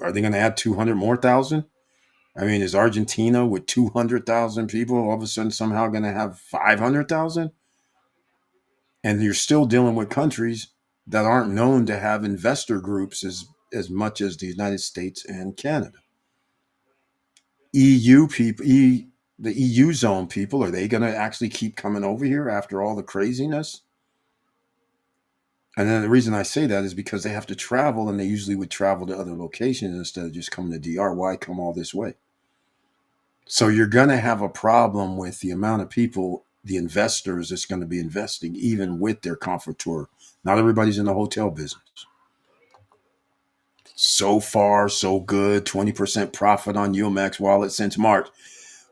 are they going to add 200 more thousand? I mean, is Argentina with 200,000 people all of a sudden somehow going to have 500,000? And you're still dealing with countries that aren't known to have investor groups as much as the United States and Canada. EU people, the EU zone people, are they going to actually keep coming over here after all the craziness? And then the reason I say that is because they have to travel, and they usually would travel to other locations instead of just coming to DR. Why come all this way? So you're going to have a problem with the amount of people, the investors that's going to be investing, even with their comfort tour. Not everybody's in the hotel business. So far, so good. 20% profit on UMax wallet since March.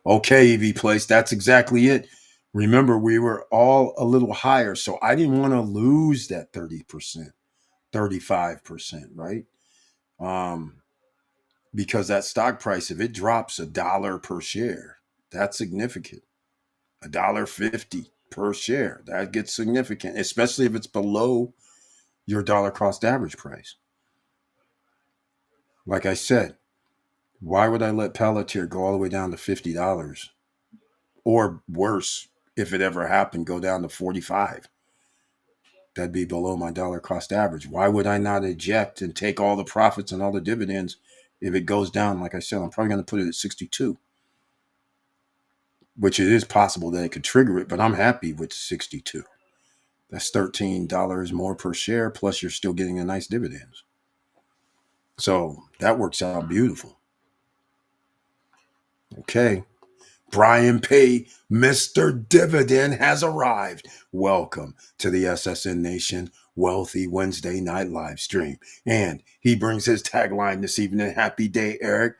Okay, EV Place, that's exactly it. Remember, we were all a little higher, so I didn't want to lose that 30%, 35%, right? Because that stock price, if it drops $1 per share, that's significant. $1.50 per share, that gets significant, especially if it's below your dollar cost average price. Like I said, why would I let Palantir go all the way down to $50? Or worse, if it ever happened, go down to 45. That'd be below my dollar cost average. Why would I not eject and take all the profits and all the dividends if it goes down? Like I said, I'm probably going to put it at 62, which it is possible that it could trigger it, but I'm happy with 62. That's $13 more per share, plus you're still getting a nice dividends. So that works out beautiful. Okay. Brian P., Mr. Dividend has arrived. Welcome to the SSN Nation Wealthy Wednesday Night Live Stream. And he brings his tagline this evening. Happy day, Eric.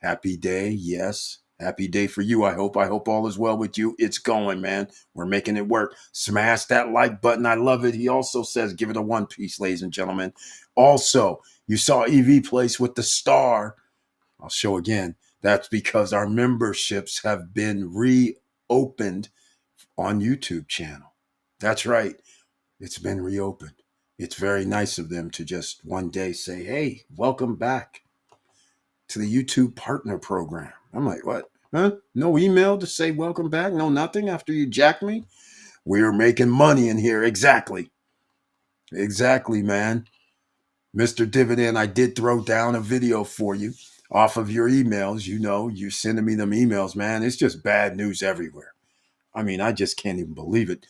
Happy day, yes. Happy day for you, I hope. I hope all is well with you. It's going, man. We're making it work. Smash that like button. I love it. He also says, give it a 1 piece, ladies and gentlemen. Also, you saw EV Place with the star. I'll show again. That's because our memberships have been reopened on YouTube channel. That's right. It's been reopened. It's very nice of them to just one day say, hey, welcome back to the YouTube partner program. I'm like, what? Huh? No email to say welcome back? No nothing after you jacked me? We're making money in here. Exactly. Exactly, man. Mr. Dividend, I did throw down a video for you off of your emails. You know, you're sending me them emails, man. It's just bad news everywhere. I mean, I just can't even believe it.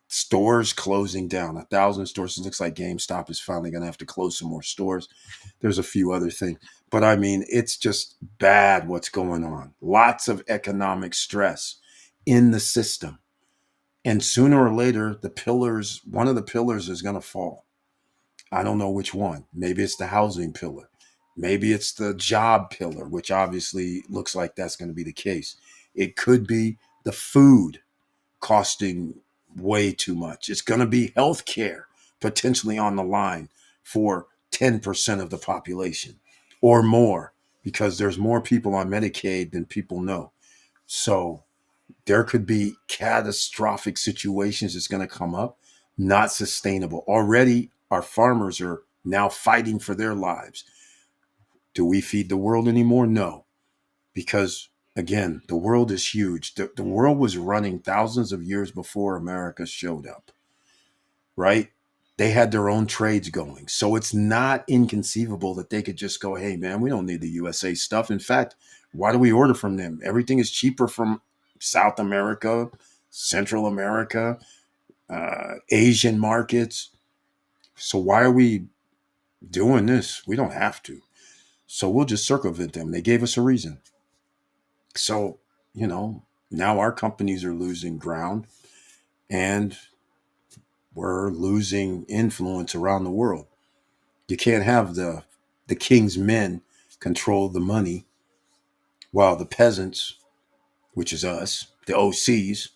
Stores closing down, 1,000 stores. It looks like GameStop is finally going to have to close some more stores. There's a few other things, but I mean, it's just bad what's going on. Lots of economic stress in the system. And sooner or later, one of the pillars is going to fall. I don't know which one. Maybe it's the housing pillar. Maybe it's the job pillar, which obviously looks like that's going to be the case. It could be the food costing way too much. It's going to be healthcare potentially on the line for 10% of the population or more, because there's more people on Medicaid than people know. So there could be catastrophic situations that's going to come up, not sustainable. Already, our farmers are now fighting for their lives. Do we feed the world anymore? No, because again, the world is huge. The world was running thousands of years before America showed up, right? They had their own trades going. So it's not inconceivable that they could just go, hey, man, we don't need the USA stuff. In fact, why do we order from them? Everything is cheaper from South America, Central America, Asian markets. So why are we doing this? We don't have to. So we'll just circumvent them. They gave us a reason. So, now our companies are losing ground and we're losing influence around the world. You can't have the king's men control the money while the peasants, which is us, the OCs,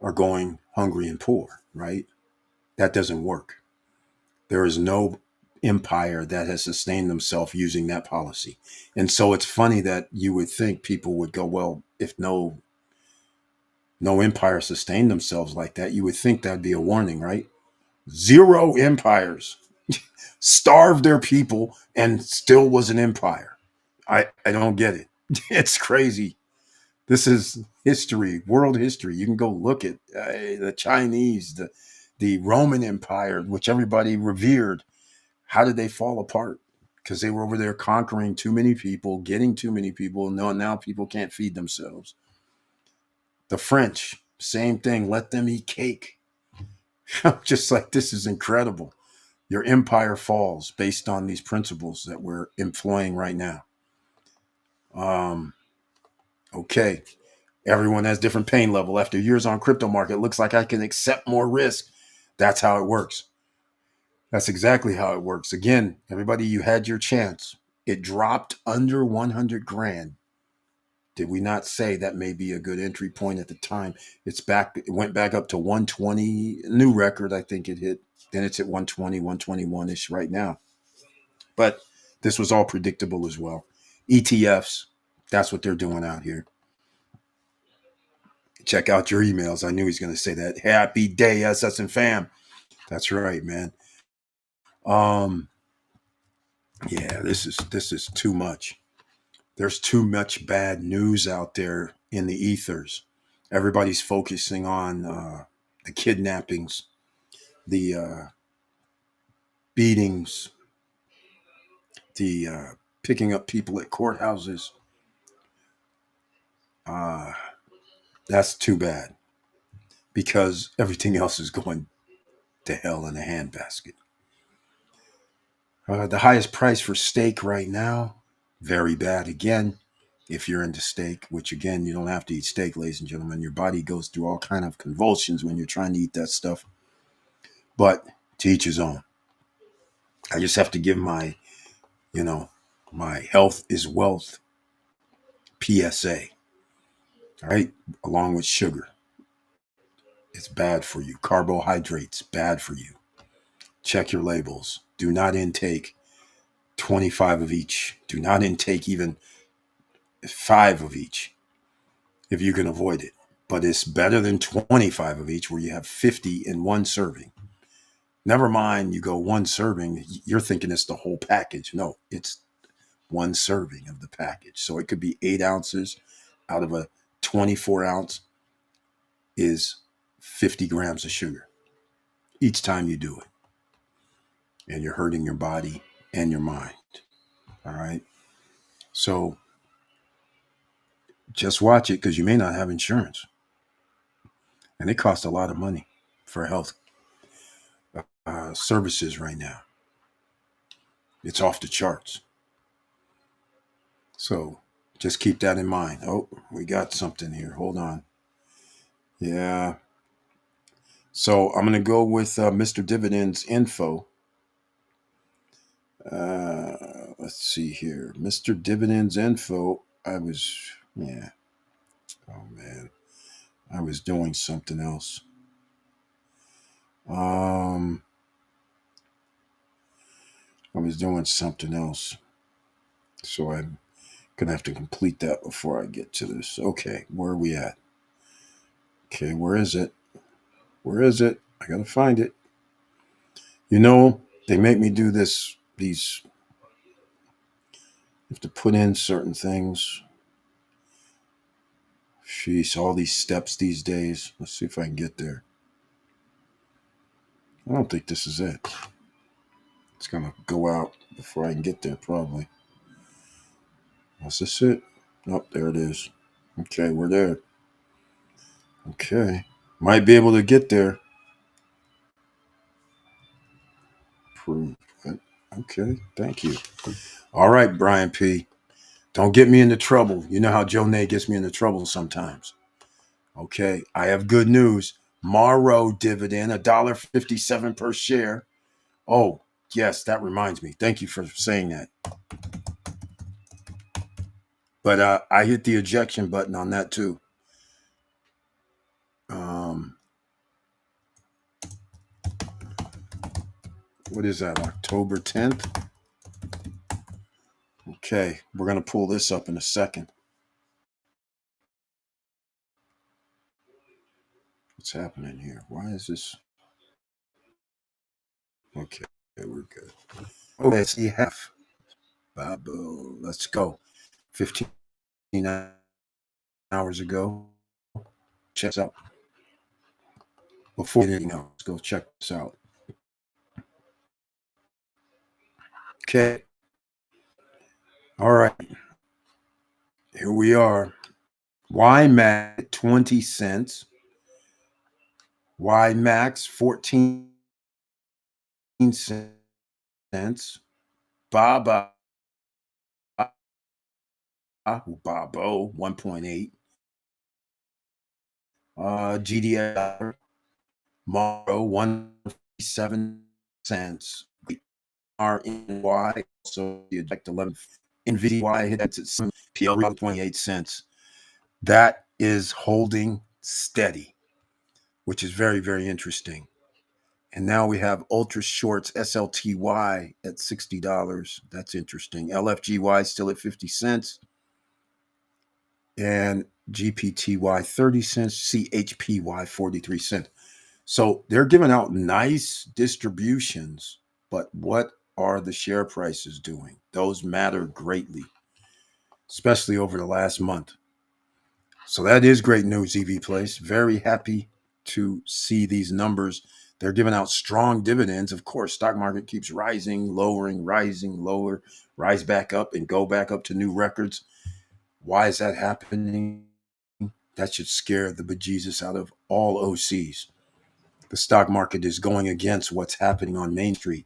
are going hungry and poor, right? That doesn't work. There is no empire that has sustained themselves using that policy. And so it's funny that you would think people would go, well, if no empire sustained themselves like that, you would think that'd be a warning, right? Zero empires starved their people and still was an empire. I don't get it. It's crazy. This is history, world history. You can go look at the Chinese, the Roman Empire, which everybody revered. How did they fall apart? Because they were over there conquering too many people, getting too many people. No, now people can't feed themselves. The French, same thing. Let them eat cake. Just like, this is incredible. Your empire falls based on these principles that we're employing right now. Okay. Everyone has different pain level. After years on crypto market, it looks like I can accept more risk. That's how it works. That's exactly how it works. Again, everybody, you had your chance. It dropped under 100 grand. Did we not say that may be a good entry point at the time? It's back. It went back up to 120, new record. I think it hit. Then it's at 120, 121-ish right now. But this was all predictable as well. ETFs, that's what they're doing out here. Check out your emails. I knew he's going to say that. Happy day, SS and fam. That's right, man. Um, yeah, this is too much. There's too much bad news out there in the ethers. Everybody's focusing on the kidnappings, the beatings, the picking up people at courthouses. Uh, that's too bad because everything else is going to hell in a handbasket. The highest price for steak right now, very bad again. If you're into steak, which again, you don't have to eat steak, ladies and gentlemen. Your body goes through all kind of convulsions when you're trying to eat that stuff. But to each his own. I just have to give you know, my health is wealth PSA. All right, along with sugar. It's bad for you. Carbohydrates, bad for you. Check your labels. Do not intake 25 of each. Do not intake even 5 of each if you can avoid it. But it's better than 25 of each where you have 50 in one serving. Never mind, you go one serving, you're thinking it's the whole package. No, it's one serving of the package. So it could be 8 ounces out of a 24 ounce is 50 grams of sugar each time you do it. and you're hurting your body and your mind. All right. So just watch it because you may not have insurance. And it costs a lot of money for health services right now. It's off the charts. So just keep that in mind. Oh, we got something here. Hold on. Yeah. So I'm going to go with Mr. Dividend's info. Let's see here. Mr. Dividend's info. Yeah. Oh, man. I was doing something else. Um, I was doing something else. So I'm going to have to complete that before I get to this. Okay. Where are we at? Okay. Where is it? Where is it? I got to find it. You know, they make me do these, you have to put in certain things. Sheesh, all these steps these days. Let's see if I can get there. I don't think this is it. It's going to go out before I can get there, probably. Was this it? Nope, there it is. Okay, we're there. Okay. Might be able to get there. Prove it. Okay, thank you. All right, Brian P. Don't get me into trouble. You know how Joe Nay gets me into trouble sometimes. Okay, I have good news. Morrow dividend, $1.57 per share. Oh, yes, that reminds me. Thank you for saying that. But I hit the ejection button on that too. Um, what is that? October 10th? Okay, we're going to pull this up in a second. What's happening here? Why is this? Okay, we're good. Oh, let's see half. Babo, let's go. 15 hours ago. Check this out. Before anything else, go check this out. Okay. All right. Here we are. YMAX 20 cents. YMAX 14 cents. Baba Babo 1.8. GDX Morrow 1.7 cents. RNY so you eject 11. NVDY hit its PL 28 cents. That is holding steady, which is very, very interesting. And now we have ultra shorts SLTY at $60. That's interesting. LFGY still at 50 cents. And GPTY 30 cents. CHPY 43 cents. So they're giving out nice distributions, but what are the share prices doing? Those matter greatly, especially over the last month. So that is great news, EV Place. Very happy to see these numbers. They're giving out strong dividends. Of course, stock market keeps rising, lowering, rising, lower, rise back up and go back up to new records. Why is that happening? That should scare the bejesus out of all OCs. The stock market is going against what's happening on Main Street.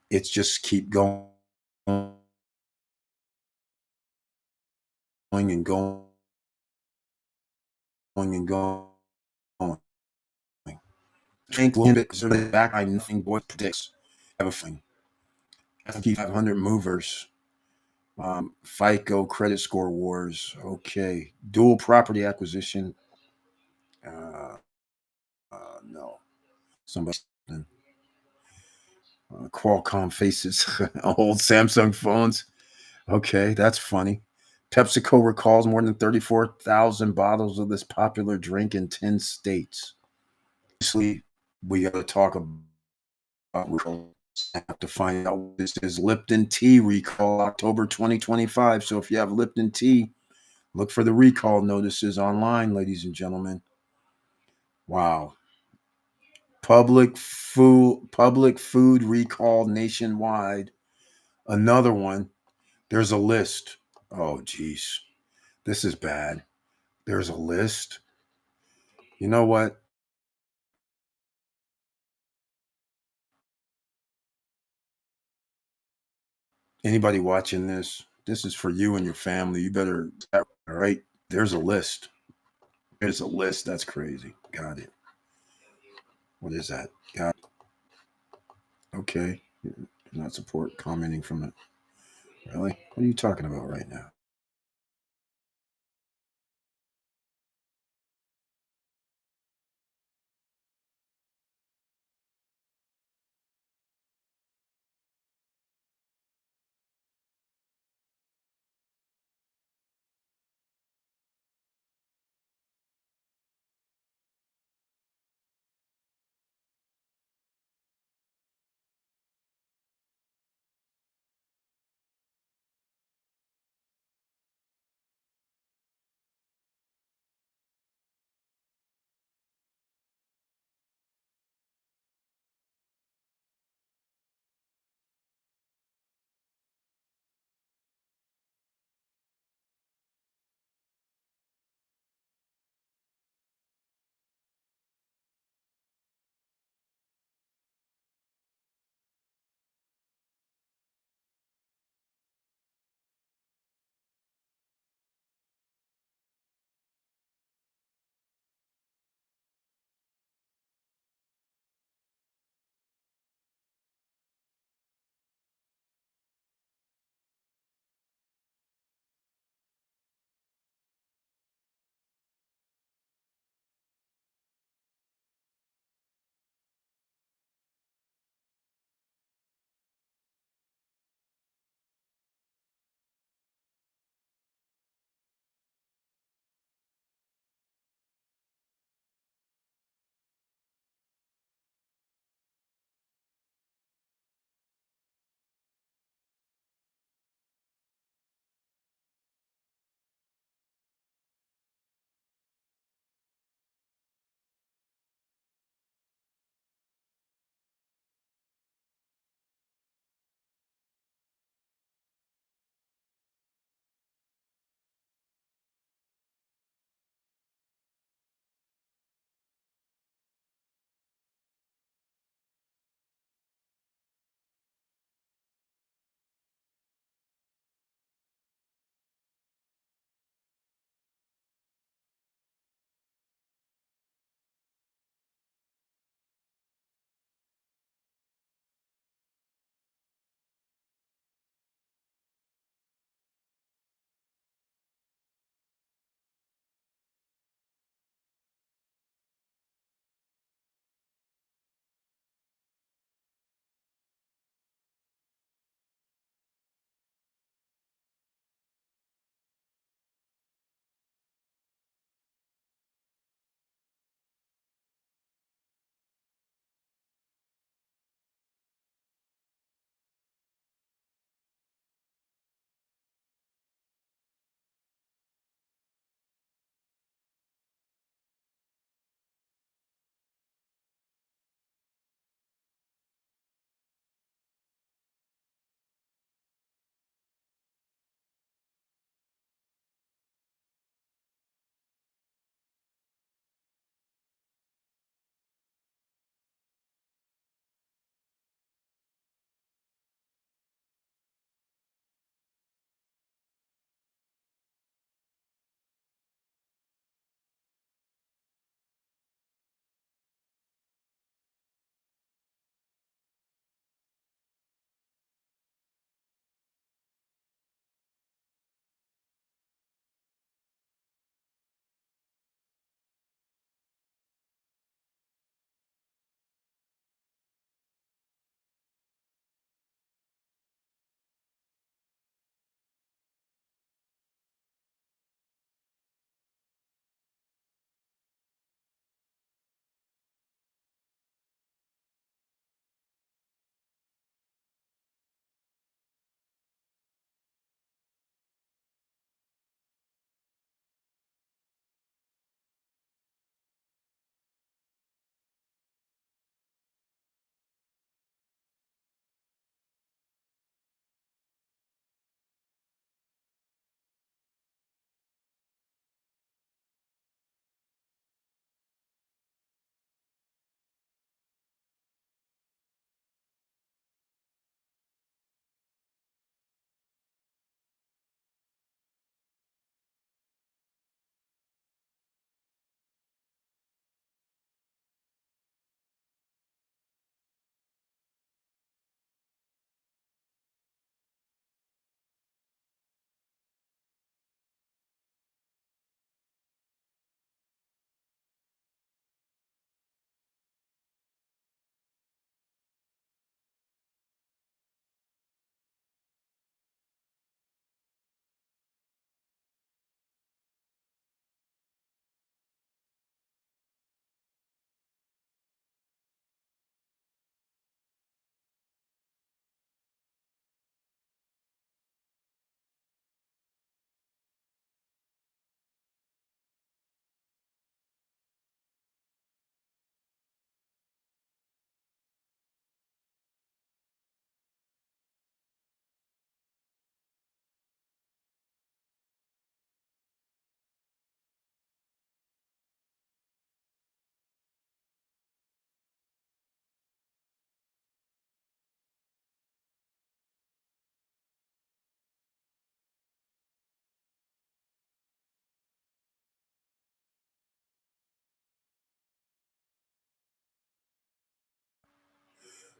It's just keep going and going and going. Change a little bit because they're back by nothing boy predicts everything. S&P 500 movers, FICO credit score wars. Okay, dual property acquisition. Uh, no, somebody. Qualcomm faces old Samsung phones. Okay, that's funny. PepsiCo recalls more than 34,000 bottles of this popular drink in 10 states. Obviously, we got to talk about recall. I have to find out what this is. Lipton tea recall October 2025. So if you have Lipton tea, look for the recall notices online, ladies and gentlemen. Wow. Public food recall nationwide. Another one. There's a list. Oh, geez. This is bad. There's a list. You know what? Anybody watching this? This is for you and your family. You better, all right? There's a list. There's a list. That's crazy. Got it. What is that? Got it. Okay. Do not support commenting from it. Really? What are you talking about right now?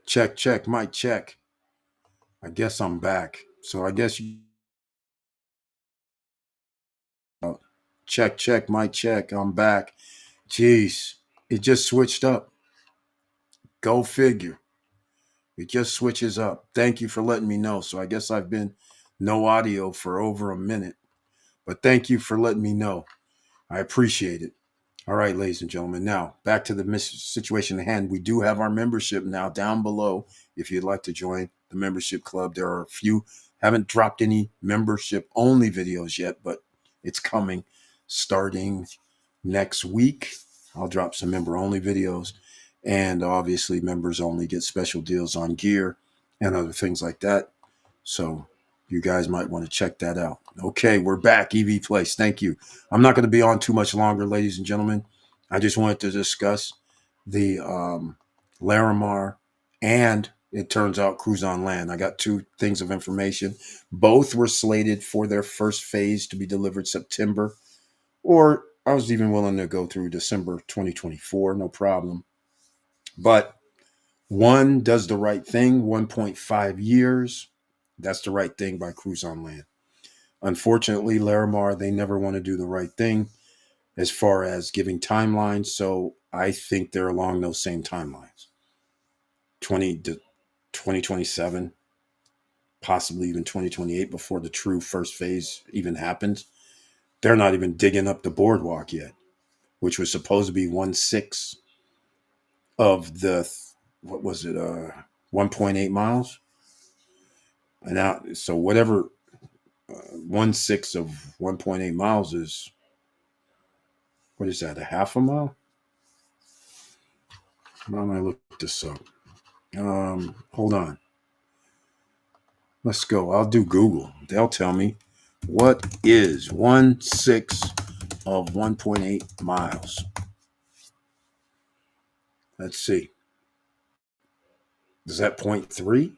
Check, check, mic check. I guess I'm back. So I guess you check, check, mic check. I'm back. Jeez, it just switched up. Go figure. It just switches up. Thank you for letting me know. So I guess I've been no audio for over a minute, but thank you for letting me know. I appreciate it. All right, ladies and gentlemen. Now back to the situation at hand. We do have our membership now down below. If you'd like to join the membership club, there are a few. Haven't dropped any membership only videos yet, but it's coming starting next week. I'll drop some member only videos, and obviously members only get special deals on gear and other things like that. So you guys might want to check that out. Okay, we're back. EV Place. Thank you. I'm not going to be on too much longer, ladies and gentlemen. I just wanted to discuss the Larimar, and it turns out Cruise on Land. I got two things of information. Both were slated for their first phase to be delivered September, or I was even willing to go through December 2024, no problem. But one does the right thing, 1.5 years. That's the right thing by Cruise on Land. Unfortunately, Larimar, they never want to do the right thing as far as giving timelines. So I think they're along those same timelines 20 to 2027, possibly even 2028 before the true first phase even happens. They're not even digging up the boardwalk yet, which was supposed to be 1/6 of the, what was it, 1.8 miles. And now, so whatever 1/6 of 1.8 miles is, what is that, a half a mile? Why don't I look this up? Hold on. Let's go. I'll do Google. They'll tell me what is 1/6 of 1.8 miles. Let's see. Is that 0.3?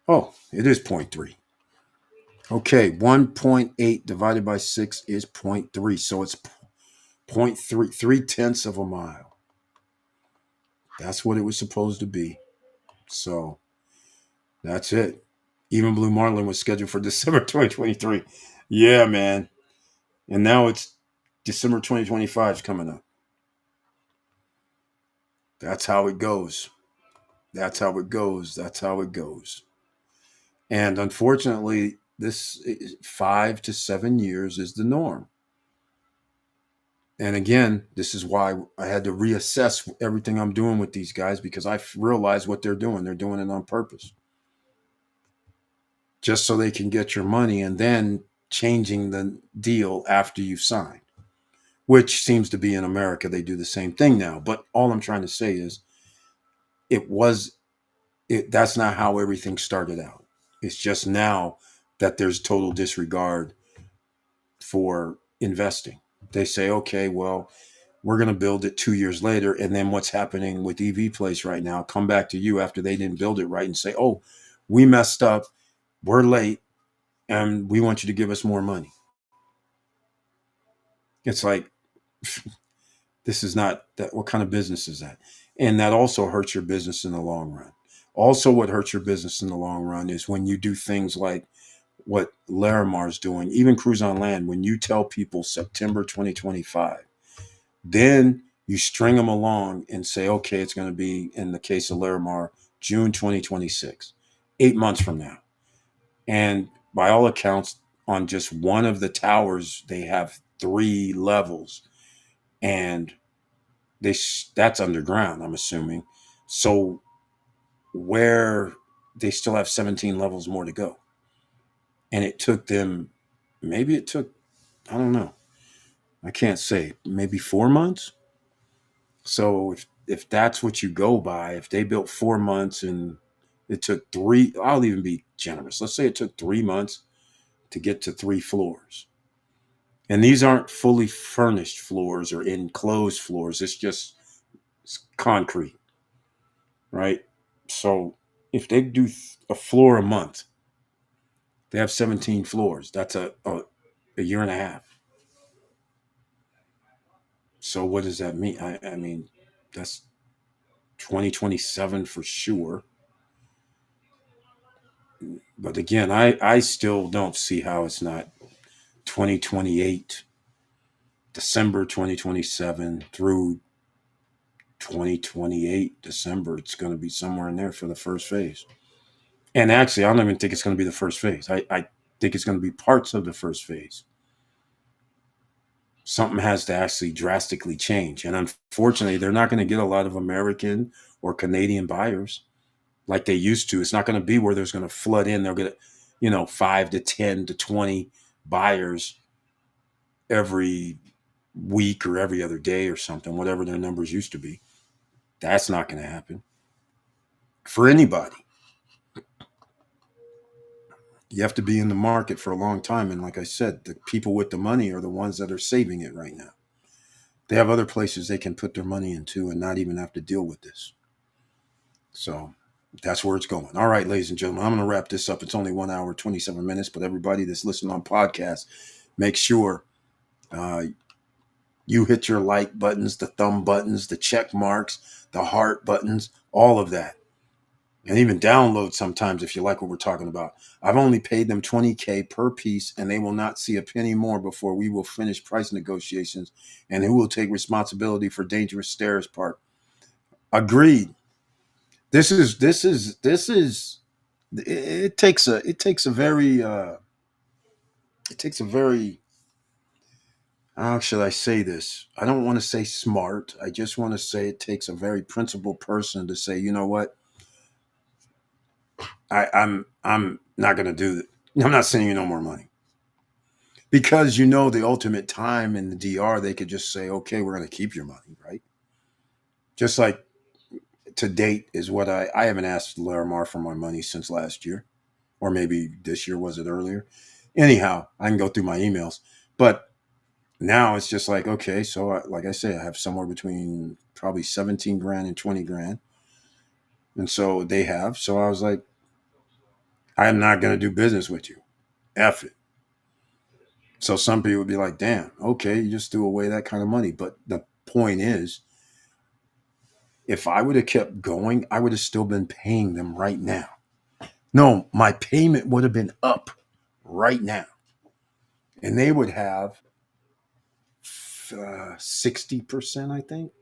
Oh, it is 0.3. Okay, 1.8 divided by 6 is 0.3. So it's 0.3, 3/10 of a mile. That's what it was supposed to be. So that's it. Even Blue Marlin was scheduled for December 2023. Yeah, man. And now it's December 2025 is coming up. That's how it goes. That's how it goes. That's how it goes. And unfortunately, this 5 to 7 years is the norm. And again, this is why I had to reassess everything I'm doing with these guys, because I realize what they're doing. They're doing it on purpose, just so they can get your money and then changing the deal after you've signed, which seems to be in America. They do the same thing now. But all I'm trying to say is it was that's not how everything started out. It's just now that there's total disregard for investing. They say, okay, well, we're going to build it 2 years later. And then what's happening with EV Place right now, come back to you after they didn't build it right and say, oh, we messed up. We're late. And we want you to give us more money. It's like, this is not that. What kind of business is that? And that also hurts your business in the long run. Also, what hurts your business in the long run is when you do things like what Larimar's doing, even Cruise on Land, when you tell people September 2025, then you string them along and say, okay, it's going to be, in the case of Larimar, June 2026, 8 months from now. And by all accounts, on just one of the towers, they have 3 levels, and that's underground, I'm assuming. So where they still have 17 levels more to go. And it took them, maybe it took, I don't know, I can't say, maybe 4 months. So if that's what you go by, if they built 4 months and it took 3, I'll even be generous. Let's say it took 3 months to get to 3 floors. And these aren't fully furnished floors or enclosed floors. It's concrete, right? So if they do a floor a month, they have 17 floors. That's a year and a half. So what does that mean? I mean, that's 2027 for sure. But again, I still don't see how it's not 2028, December 2027 through 2028, December. It's going to be somewhere in there for the first phase. And actually, I don't even think it's going to be the first phase. I think it's going to be parts of the first phase. Something has to actually drastically change. And unfortunately, they're not going to get a lot of American or Canadian buyers like they used to. It's not going to be where there's going to flood in. They're going to, 5 to 10 to 20 buyers every week or every other day or something, whatever their numbers used to be. That's not going to happen for anybody. You have to be in the market for a long time. And like I said, the people with the money are the ones that are saving it right now. They have other places they can put their money into and not even have to deal with this. So that's where it's going. All right, ladies and gentlemen, I'm going to wrap this up. It's only 1 hour, 27 minutes, but everybody that's listening on podcast, make sure you hit your like buttons, the thumb buttons, the check marks, the heart buttons, all of that. And even download sometimes if you like what we're talking about. I've only paid them $20K per piece, and they will not see a penny more before we will finish price negotiations. And who will take responsibility for Dangerous Stairs part? Agreed. This is. It takes a very how should I say this? I don't want to say smart. I just want to say it takes a very principled person to say, you know what? I'm not going to do it. I'm not sending you no more money because the ultimate time in the DR they could just say, okay, we're going to keep your money, right? Just like to date is what I haven't asked Larimar for my money since last year, or maybe this year, was it earlier? Anyhow, I can go through my emails, but now it's just like, okay, so like I say, I have somewhere between probably 17 grand and 20 grand, and so they have. So I was like, I'm not going to do business with you. F it. So some people would be like, damn, okay, you just threw away that kind of money. But the point is, if I would have kept going, I would have still been paying them right now. No, my payment would have been up right now. And they would have 60%, I think.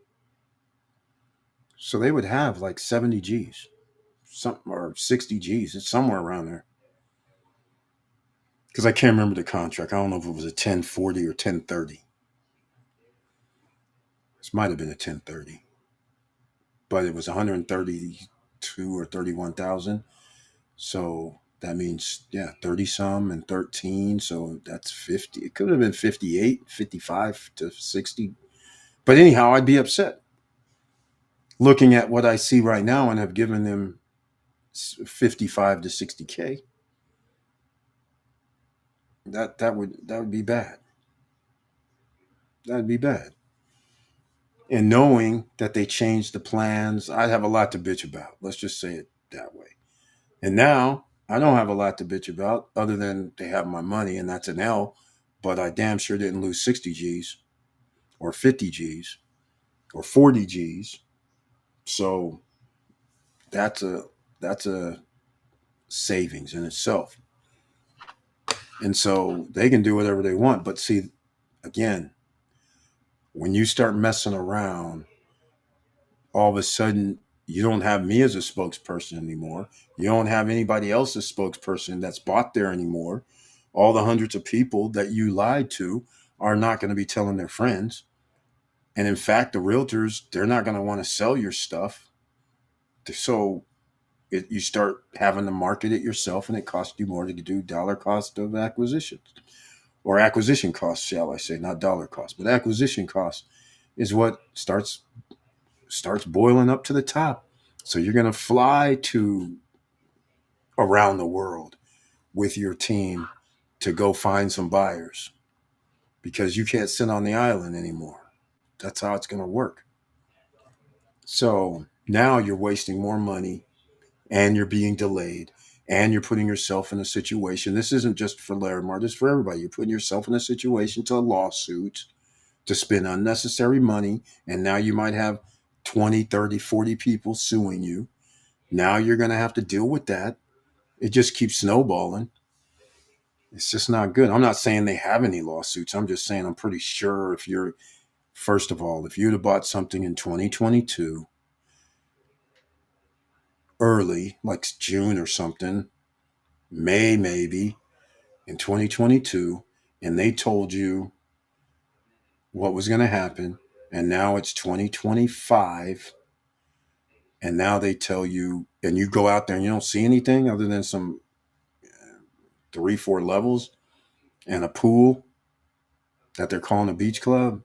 So they would have like 70 G's, something, or 60 G's. It's somewhere around there. Because I can't remember the contract. I don't know if it was a 1040 or 1030. This might have been a 1030. But it was 132 or 31,000. So that means, yeah, 30 some and 13. So that's 50. It could have been 58, 55 to 60. But anyhow, I'd be upset looking at what I see right now and have given them 55 to 60K. That would be bad. That'd be bad. And knowing that they changed the plans, I'd have a lot to bitch about. Let's just say it that way. And now I don't have a lot to bitch about other than they have my money, and that's an L. But I damn sure didn't lose 60 G's or 50 G's or 40 G's. So that's a savings in itself. And so they can do whatever they want. But see, again, when you start messing around, all of a sudden you don't have me as a spokesperson anymore. You don't have anybody else as spokesperson that's bought there anymore. All the hundreds of people that you lied to are not going to be telling their friends. And in fact, the realtors, they're not going to want to sell your stuff. So you start having to market it yourself, and it costs you more to do dollar cost of acquisition, or acquisition costs, shall I say, not dollar cost, but acquisition cost is what starts boiling up to the top. So you're going to fly to around the world with your team to go find some buyers because you can't sit on the island anymore. That's how it's going to work. So now you're wasting more money, and you're being delayed, and you're putting yourself in a situation. This isn't just for Larimar, this is for everybody. You're putting yourself in a situation to a lawsuit, to spend unnecessary money, and now you might have 20, 30, 40 people suing you. Now you're going to have to deal with that. It just keeps snowballing. It's just not good. I'm not saying they have any lawsuits. I'm just saying I'm pretty sure if you're, first of all, if you'd have bought something in 2022, early, like June or something, May maybe, in 2022, and they told you what was going to happen, and now it's 2025, and now they tell you, and you go out there and you don't see anything other than some 3, 4 levels and a pool that they're calling a beach club.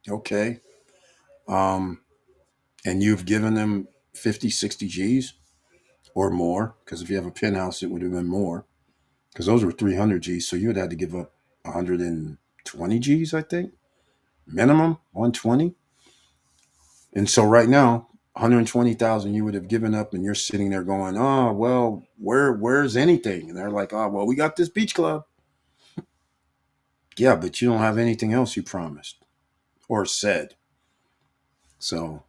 Okay. Um, and you've given them 50, 60 G's or more, because if you have a penthouse, it would have been more, because those were 300 G's. So you would have to give up 120 G's, I think, minimum 120. And so right now, 120,000 you would have given up, and you're sitting there going, "Oh, well, where's anything?" And they're like, "Oh, well, we got this beach club." Yeah, but you don't have anything else you promised or said. So,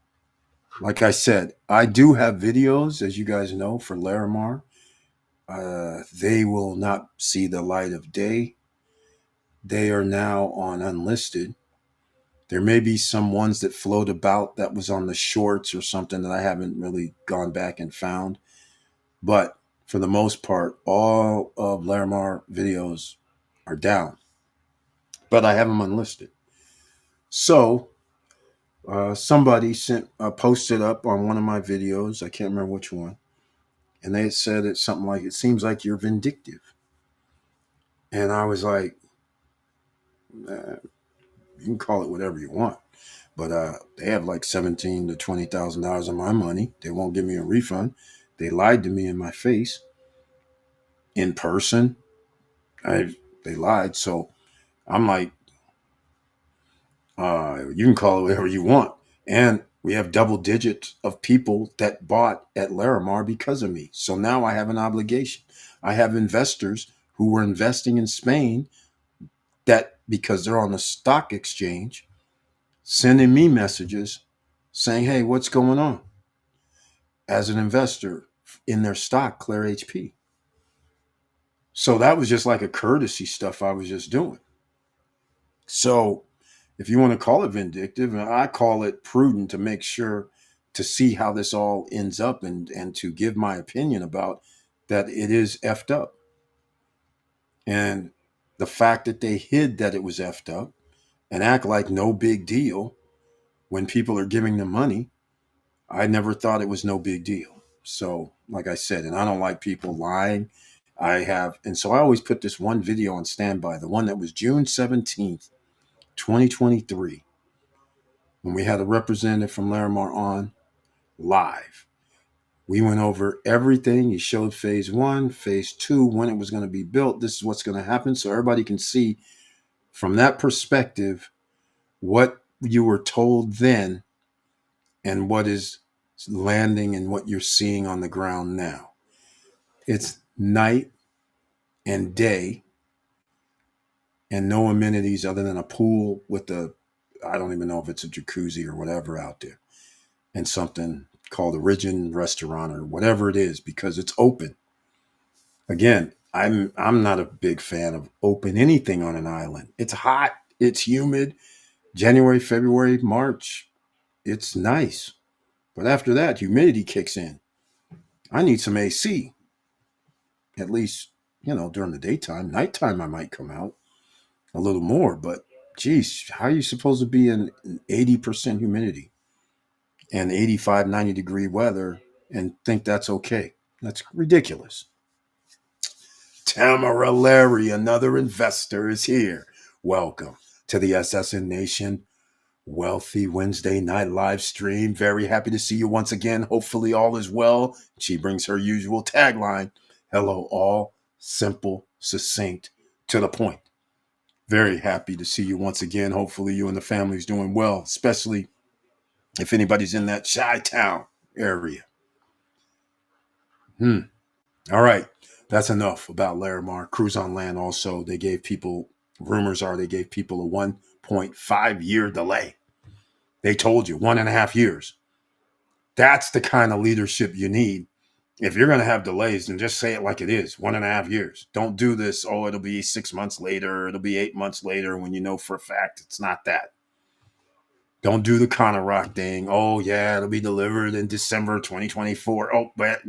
like I said, I do have videos, as you guys know, for Larimar. They will not see the light of day. They are now on unlisted. There may be some ones that float about that was on the shorts or something that I haven't really gone back and found. But for the most part, all of Larimar videos are down. But I have them unlisted. So somebody posted up on one of my videos. I can't remember which one, and they said it's something like, "It seems like you're vindictive." And I was like, "You can call it whatever you want." But they have like $17,000 to $20,000 of my money. They won't give me a refund. They lied to me in my face, in person. They lied. So I'm like, you can call it whatever you want. And we have double digits of people that bought at Larimar because of me. So now I have an obligation. I have investors who were investing in Spain that, because they're on the stock exchange, sending me messages saying, "Hey, what's going on?" As an investor in their stock, Clear HP. So that was just like a courtesy stuff I was just doing. So if you want to call it vindictive, I call it prudent to make sure to see how this all ends up, and to give my opinion about that it is effed up. And the fact that they hid that it was effed up and act like no big deal when people are giving them money, I never thought it was no big deal. So, like I said, and I don't like people lying. And so I always put this one video on standby, the one that was June 17th, 2023, when we had a representative from Larimar on live. We went over everything. He showed phase one, phase two, when it was going to be built. This is what's going to happen. So everybody can see from that perspective what you were told then and what is landing and what you're seeing on the ground now. It's night and day, and no amenities other than a pool with I don't even know if it's a jacuzzi or whatever out there, and something called Origin Restaurant or whatever it is, because it's open. Again, I'm not a big fan of open anything on an island. It's hot, it's humid. January, February, March, it's nice. But after that, humidity kicks in. I need some AC, at least, during the daytime. Nighttime, I might come out a little more, but geez, how are you supposed to be in 80% humidity and 85, 90-degree weather and think that's okay? That's ridiculous. Tamara Larry, another investor, is here. Welcome to the SSN Nation Wealthy Wednesday night live stream. Very happy to see you once again. Hopefully all is well. She brings her usual tagline: "Hello all, simple, succinct, to the point." Very happy to see you once again. Hopefully you and the family's doing well, especially if anybody's in that Chi-Town area. All right. That's enough about Larimar. Cruise on Land also, rumors are they gave people a 1.5 year delay. They told you 1.5 years. That's the kind of leadership you need. If you're going to have delays, then just say it like it is, 1.5 years. Don't do this. Oh, it'll be 6 months later. It'll be 8 months later when you know for a fact it's not that. Don't do the kind of rock thing. Oh, yeah, it'll be delivered in December 2024. Oh, but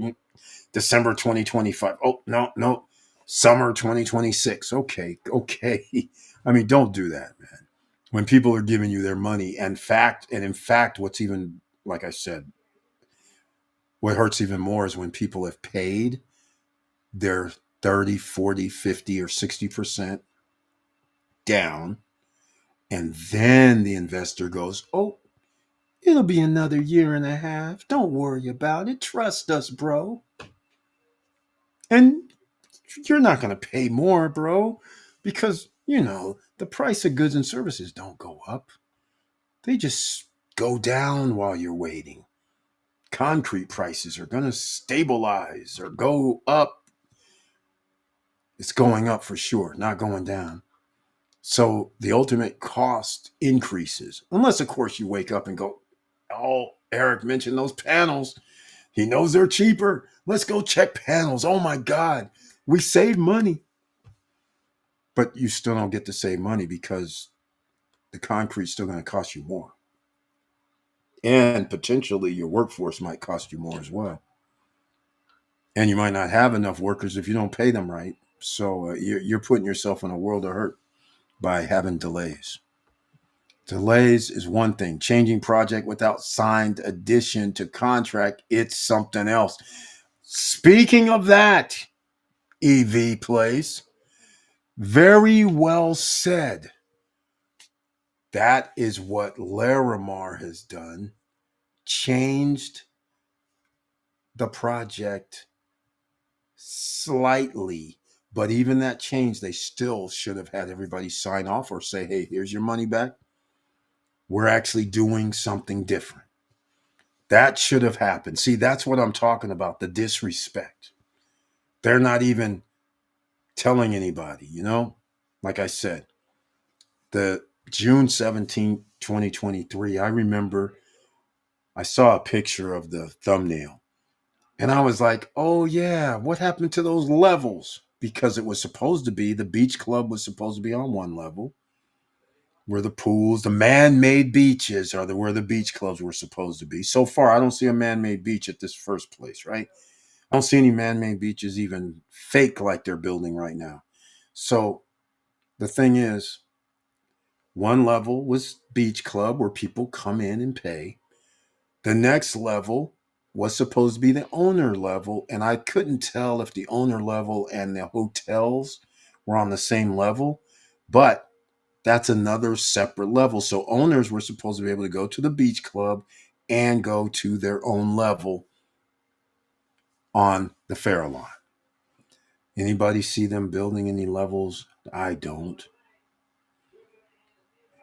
December 2025. Oh, no, no. Summer 2026. Okay, okay. I mean, don't do that, man. When people are giving you their money, and in fact, what's even, like I said, what hurts even more is when people have paid their 30, 40, 50, or 60% down, and then the investor goes, oh, it'll be another year and a half. Don't worry about it. Trust us, bro. And you're not going to pay more, bro, because, the price of goods and services don't go up. They just go down while you're waiting. Concrete prices are going to stabilize or go up. It's going up for sure, not going down. So the ultimate cost increases, unless, of course, you wake up and go, oh, Eric mentioned those panels. He knows they're cheaper. Let's go check panels. Oh my God, we save money. But you still don't get to save money because the concrete's still going to cost you more. And potentially your workforce might cost you more as well. And you might not have enough workers if you don't pay them right. So you're putting yourself in a world of hurt by having delays. Delays is one thing. Changing project without signed addition to contract, it's something else. Speaking of that, EV Place, very well said. That is what Larimar has done. Changed the project slightly, but even that change, they still should have had everybody sign off or say, hey, here's your money back. We're actually doing something different. That should have happened. See, that's what I'm talking about, the disrespect. They're not even telling anybody, Like I said, the June 17th, 2023, I remember I saw a picture of the thumbnail and I was like, oh, yeah, what happened to those levels? Because it was supposed to be, the beach club was supposed to be on one level, where the pools, the man-made beaches are where the beach clubs were supposed to be. So far, I don't see a man-made beach at this first place, right? I don't see any man-made beaches even fake like they're building right now. So the thing is, one level was beach club where people come in and pay. The next level was supposed to be the owner level, and I couldn't tell if the owner level and the hotels were on the same level, but that's another separate level. So owners were supposed to be able to go to the beach club and go to their own level on the Farallon. Anybody see them building any levels? I don't.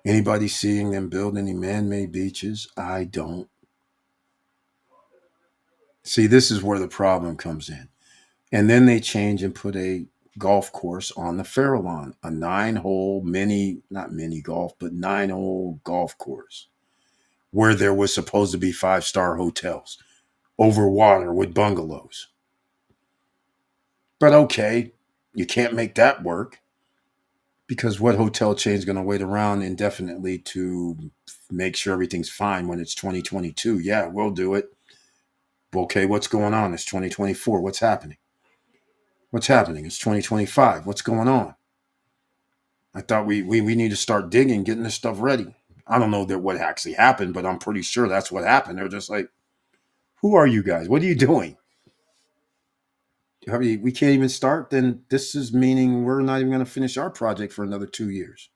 Anybody seeing them build any man-made beaches? I don't. See, this is where the problem comes in. And then they change and put a golf course on the Farallon, a 9-hole not mini golf, but 9-hole golf course where there was supposed to be 5-star hotels over water with bungalows. But okay, you can't make that work because what hotel chain is going to wait around indefinitely to make sure everything's fine when it's 2022? Yeah, we'll do it. Okay, what's going on? It's 2024. What's happening? What's happening? It's 2025. What's going on? I thought we need to start digging, getting this stuff ready. I don't know that what actually happened, but I'm pretty sure that's what happened. They're just like, who are you guys? What are you doing? I mean, we can't even start. Then this is meaning we're not even going to finish our project for another 2 years.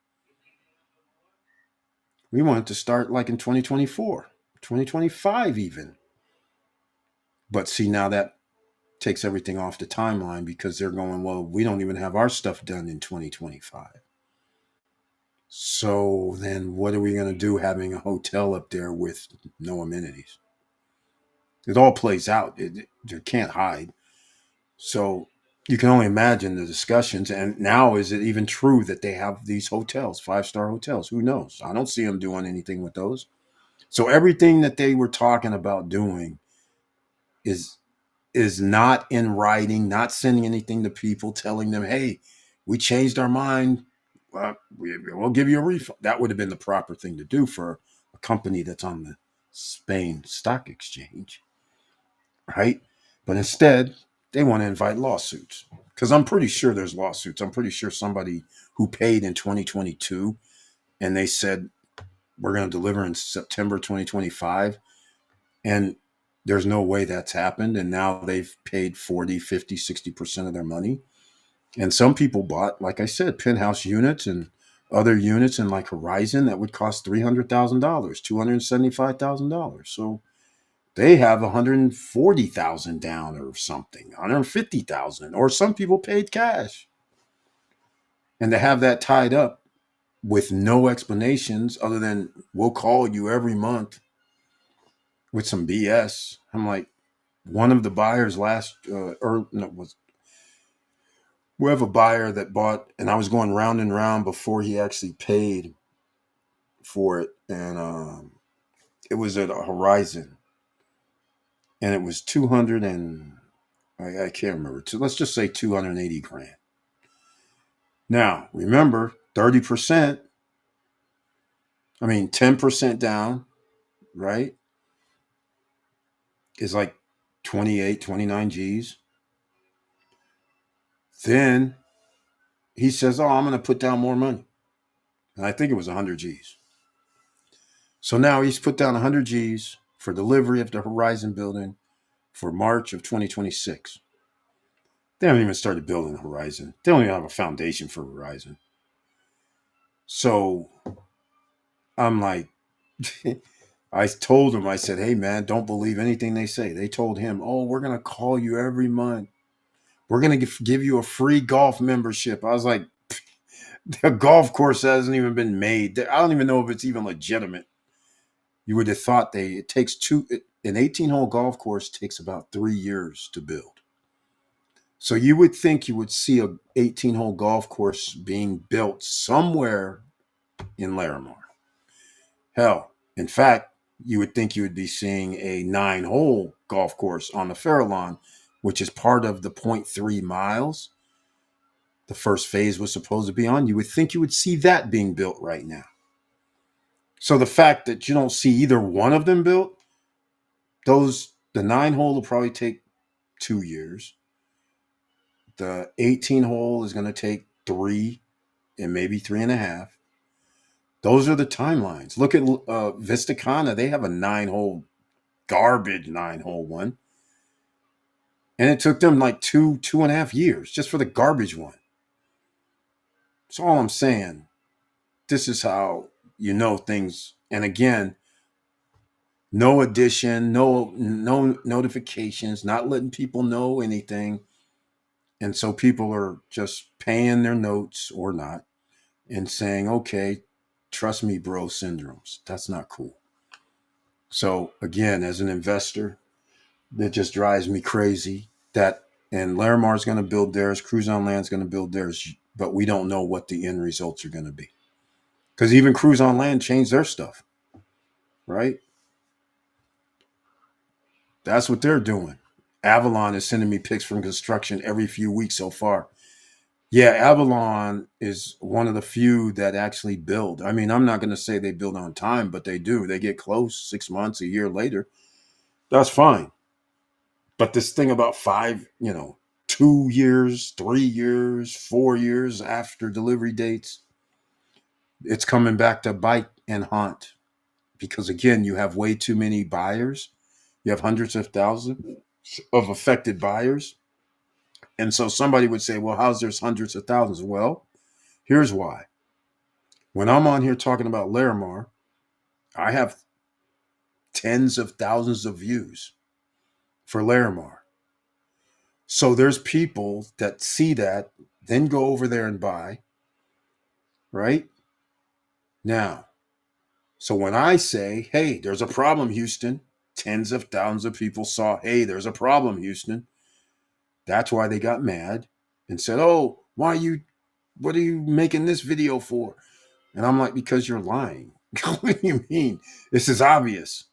We wanted to start like in 2024, 2025 even. But see, now that takes everything off the timeline because they're going, well, we don't even have our stuff done in 2025. So then what are we going to do having a hotel up there with no amenities? It all plays out. You can't hide. So you can only imagine the discussions. And now, is it even true that they have these hotels, 5-star hotels? Who knows? I don't see them doing anything with those. So everything that they were talking about doing is is not in writing, not sending anything to people telling them, hey, we changed our mind. We'll give you a refund. That would have been the proper thing to do for a company that's on the Spain Stock Exchange, right? But instead, they want to invite lawsuits because I'm pretty sure there's lawsuits. I'm pretty sure somebody who paid in 2022 and they said, we're going to deliver in September 2025. And there's no way that's happened. And now they've paid 40, 50, 60% of their money. And some people bought, like I said, penthouse units and other units in like Horizon that would cost $300,000, $275,000. So they have 140,000 down or something, 150,000, or some people paid cash. And to have that tied up with no explanations other than we'll call you every month with some BS. I'm like, one of the buyers last, or no, was we have a buyer that bought, and I was going round and round before he actually paid for it, and it was at a Horizon, and it was 200 and I can't remember. Let's just say 280 grand. Now remember, 30%. I mean, 10% down, right? Is like 28, 29 G's. Then he says, "Oh, I'm going to put down more money," and I think it was 100 G's. So now he's put down 100 G's for delivery of the Horizon building for March of 2026. They haven't even started building Horizon. They don't even have a foundation for Horizon. So I'm like, I told him, I said, hey, man, don't believe anything they say. They told him, oh, we're going to call you every month. We're going to give you a free golf membership. I was like, the golf course hasn't even been made. I don't even know if it's even legitimate. You would have thought it takes an 18-hole golf course takes about 3 years to build. So you would think you would see a 18-hole golf course being built somewhere in Larimar. Hell, in fact, you would think you would be seeing a 9-hole golf course on the Farallon, which is part of the 0.3 miles the first phase was supposed to be on. You would think you would see that being built right now. So the fact that you don't see either one of them built, the 9-hole will probably take 2 years. The 18-hole is going to take 3 and maybe 3.5. Those are the timelines. Look at Vistacana. They have a 9-hole, garbage 9-hole one. And it took them like 2.5 years just for the garbage one. That's all I'm saying. This is how you know things. And again, no addition, no notifications, not letting people know anything. And so people are just paying their notes or not and saying, okay, trust me, bro, syndromes. That's not cool. So again, as an investor, that just drives me crazy. And Larimar's going to build theirs, Cruise on Land's going to build theirs, but we don't know what the end results are going to be. Because even Cruise on Land changed their stuff, right? That's what they're doing. Avalon is sending me pics from construction every few weeks so far. Yeah, Avalon is one of the few that actually build. I mean, I'm not going to say they build on time, but they do. They get close 6 months, a year later. That's fine. But this thing about 2 years, 3 years, 4 years after delivery dates, it's coming back to bite and haunt. Because again, you have way too many buyers. You have hundreds of thousands of affected buyers. And so somebody would say, well, how's there's hundreds of thousands? Well, here's why. When I'm on here talking about Larimar, I have tens of thousands of views for Larimar. So there's people that see that, then go over there and buy, right? Now, so when I say, hey, there's a problem, Houston, tens of thousands of people saw, hey, there's a problem, Houston. That's why they got mad and said, oh, what are you making this video for? And I'm like, because you're lying. What do you mean? This is obvious.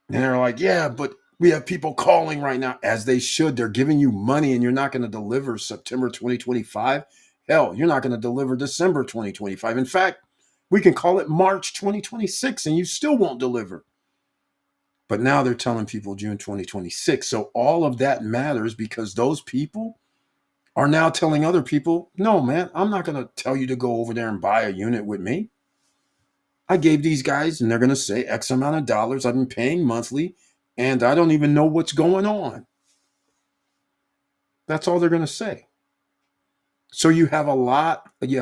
And they're like, yeah, but we have people calling right now, as they should. They're giving you money and you're not going to deliver September 2025. Hell, you're not going to deliver December 2025. In fact, we can call it March 2026 and you still won't deliver. But now they're telling people June 2026. So all of that matters because those people are now telling other people, no, man, I'm not going to tell you to go over there and buy a unit with me. I gave these guys, and they're going to say X amount of dollars I've been paying monthly, and I don't even know what's going on. That's all they're going to say. So you have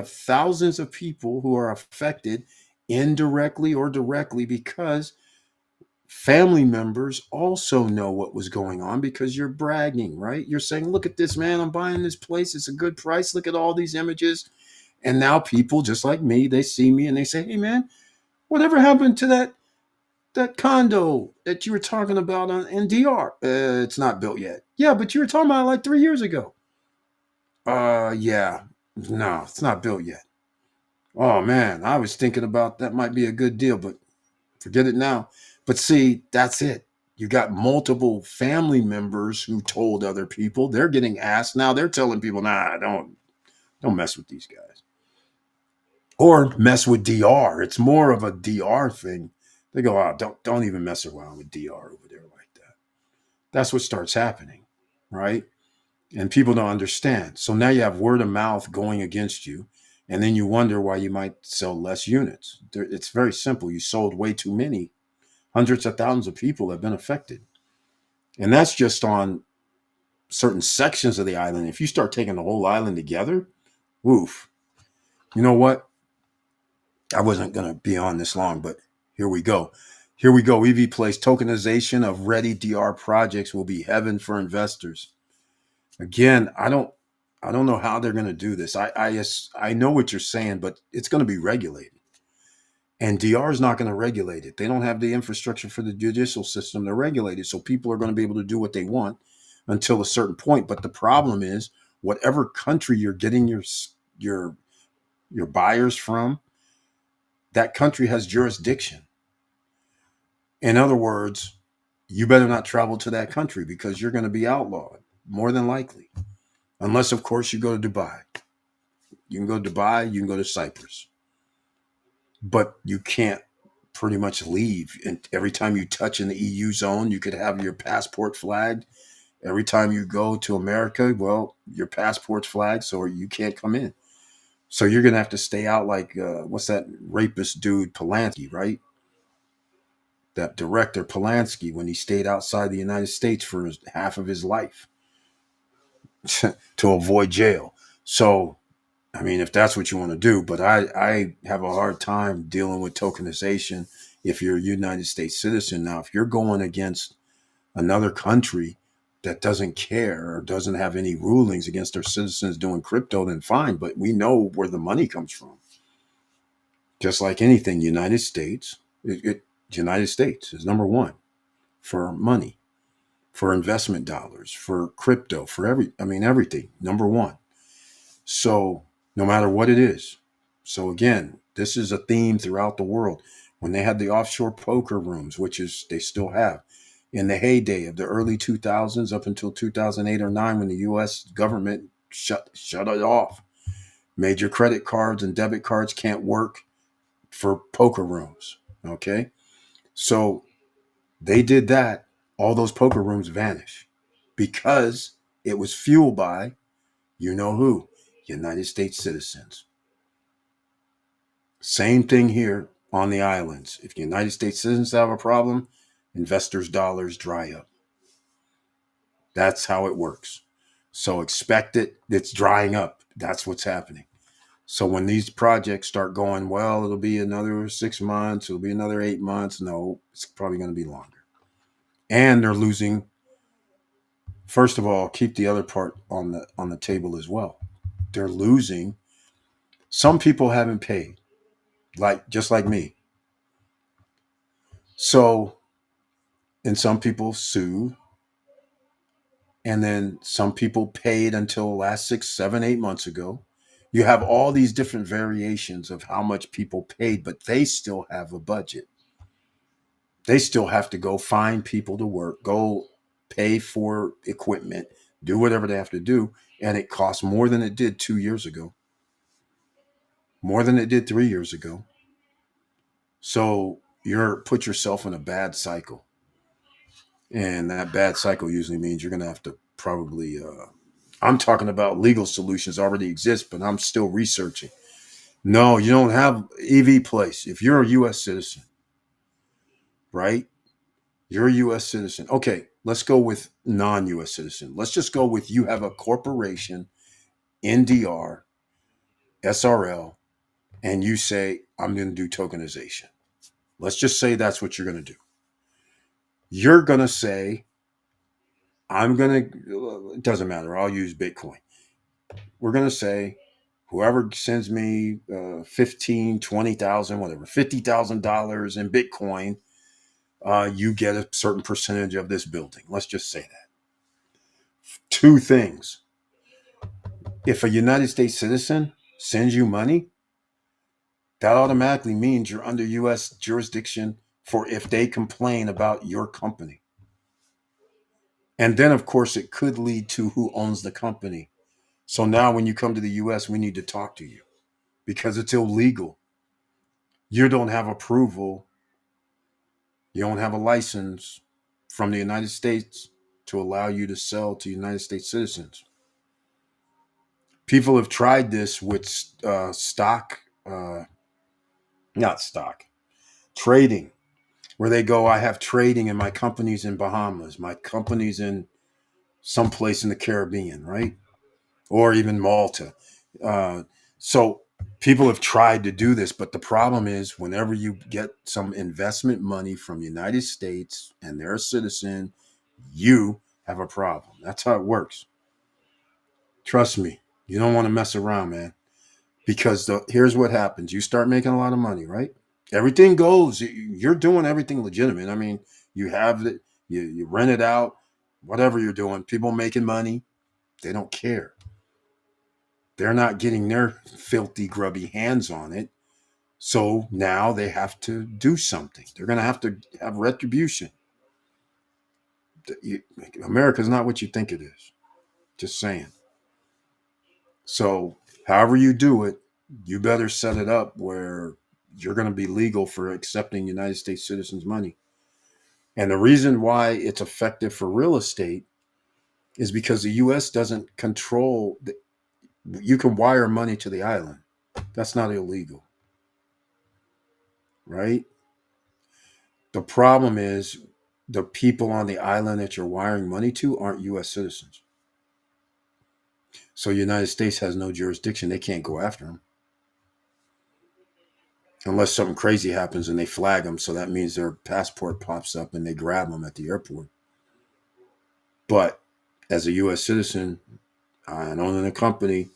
thousands of people who are affected indirectly or directly because family members also know what was going on because you're bragging, right? You're saying, look at this, man, I'm buying this place. It's a good price. Look at all these images. And now people just like me, they see me and they say, hey, man, whatever happened to that condo that you were talking about in DR? It's not built yet. Yeah, but you were talking about it like 3 years ago. Yeah. No, it's not built yet. Oh man, I was thinking about that might be a good deal, but forget it now. But see, that's it. You got multiple family members who told other people. They're getting asked. Now they're telling people, nah, don't mess with these guys. Or mess with DR. It's more of a DR thing. They go, oh, don't even mess around with DR over there like that. That's what starts happening, right? And people don't understand. So now you have word of mouth going against you, and then you wonder why you might sell less units. It's very simple. You sold way too many. Hundreds of thousands of people have been affected. And that's just on certain sections of the island. If you start taking the whole island together, woof. You know what? I wasn't going to be on this long, but here we go. Here we go. EV Place tokenization of ready DR projects will be heaven for investors. Again, I don't know how they're going to do this. I know what you're saying, but it's going to be regulated. And DR is not going to regulate it. They don't have the infrastructure for the judicial system to regulate it. So people are going to be able to do what they want until a certain point. But the problem is, whatever country you're getting your your buyers from, that country has jurisdiction. In other words, you better not travel to that country because you're going to be outlawed, more than likely. Unless, of course, you go to Dubai. You can go to Dubai, you can go to Cyprus. But you can't pretty much leave. And every time you touch in the EU zone, you could have your passport flagged. Every time you go to America, well, your passport's flagged, so you can't come in. So you're gonna have to stay out like what's that rapist dude Polanski, right? That director Polanski when he stayed outside the United States for half of his life to avoid jail. So I mean, if that's what you want to do, but I have a hard time dealing with tokenization if you're a United States citizen. Now, if you're going against another country that doesn't care or doesn't have any rulings against their citizens doing crypto, then fine. But we know where the money comes from. Just like anything, United States is number one for money, for investment dollars, for crypto, for everything. Number one. So no matter what it is. So again, this is a theme throughout the world. When they had the offshore poker rooms, which is they still have, in the heyday of the early 2000s up until 2008 or 9 when the US government shut it off. Major credit cards and debit cards can't work for poker rooms, okay? So they did that, all those poker rooms vanish because it was fueled by you know who? United States citizens. Same thing here on the islands. If the United States citizens have a problem, investors' dollars dry up. That's how it works. So expect it. It's drying up. That's what's happening. So when these projects start going, well, it'll be another 6 months, it'll be another 8 months. No, it's probably going to be longer. And they're losing. First of all, keep the other part on the table as well. They're losing. Some people haven't paid, like just like me. So, and some people sue, and then some people paid until last 6, 7, 8 months ago. You have all these different variations of how much people paid, but they still have a budget. They still have to go find people to work, go pay for equipment, do whatever they have to do. And it costs more than it did 2 years ago, more than it did 3 years ago. So you're put yourself in a bad cycle. And that bad cycle usually means you're going to have to probably, I'm talking about legal solutions already exist, but I'm still researching. No, you don't have EV place. If you're a U.S. citizen, right? You're a U.S. citizen. Okay, let's go with non-U.S. citizen. Let's just go with you have a corporation, NDR, SRL, and you say, I'm going to do tokenization. Let's just say that's what you're going to do. You're going to say, I'm going to, it doesn't matter, I'll use Bitcoin. We're going to say, whoever sends me 15, 20,000, whatever, $50,000 in Bitcoin, you get a certain percentage of this building. Let's just say that. Two things. If a United States citizen sends you money, that automatically means you're under U.S. jurisdiction for if they complain about your company. And then, of course, it could lead to who owns the company. So now when you come to the U.S., we need to talk to you because it's illegal. You don't have approval. You don't have a license from the United States to allow you to sell to United States citizens. People have tried this with stock, not stock, trading, where they go, I have trading and my company's in Bahamas, my company's in someplace in the Caribbean, right? Or even Malta. Uh, so people have tried to do this, but the problem is whenever you get some investment money from the United States and they're a citizen, you have a problem. That's how it works. Trust me, you don't want to mess around, man. Because here's what happens: you start making a lot of money, right? Everything goes. You're doing everything legitimate. I mean, you have it. You rent it out, whatever you're doing. People making money, they don't care. They're not getting their filthy, grubby hands on it. So now they have to do something. They're going to have retribution. America's not what you think it is. Just saying. So, however you do it, you better set it up where you're going to be legal for accepting United States citizens' money. And the reason why it's effective for real estate is because the U.S. doesn't control. You can wire money to the island. That's not illegal, right? The problem is the people on the island that you're wiring money to aren't U.S. citizens. So the United States has no jurisdiction. They can't go after them unless something crazy happens and they flag them. So that means their passport pops up and they grab them at the airport. But as a U.S. citizen and owning a company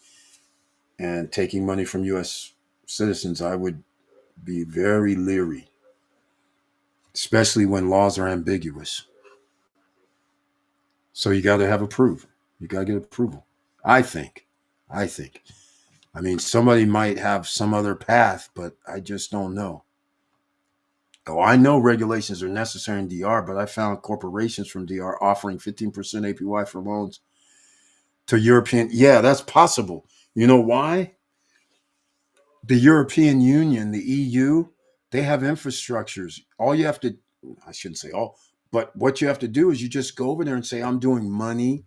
and taking money from U.S. citizens, I would be very leery, especially when laws are ambiguous. So you got to have approval. You got to get approval. I think. I think. I mean, somebody might have some other path, but I just don't know. Oh, I know regulations are necessary in DR, but I found corporations from DR offering 15% APY for loans to European. Yeah, that's possible. You know why? The European Union, the EU, they have infrastructures. All you have to, I shouldn't say all, but what you have to do is you just go over there and say, I'm doing money.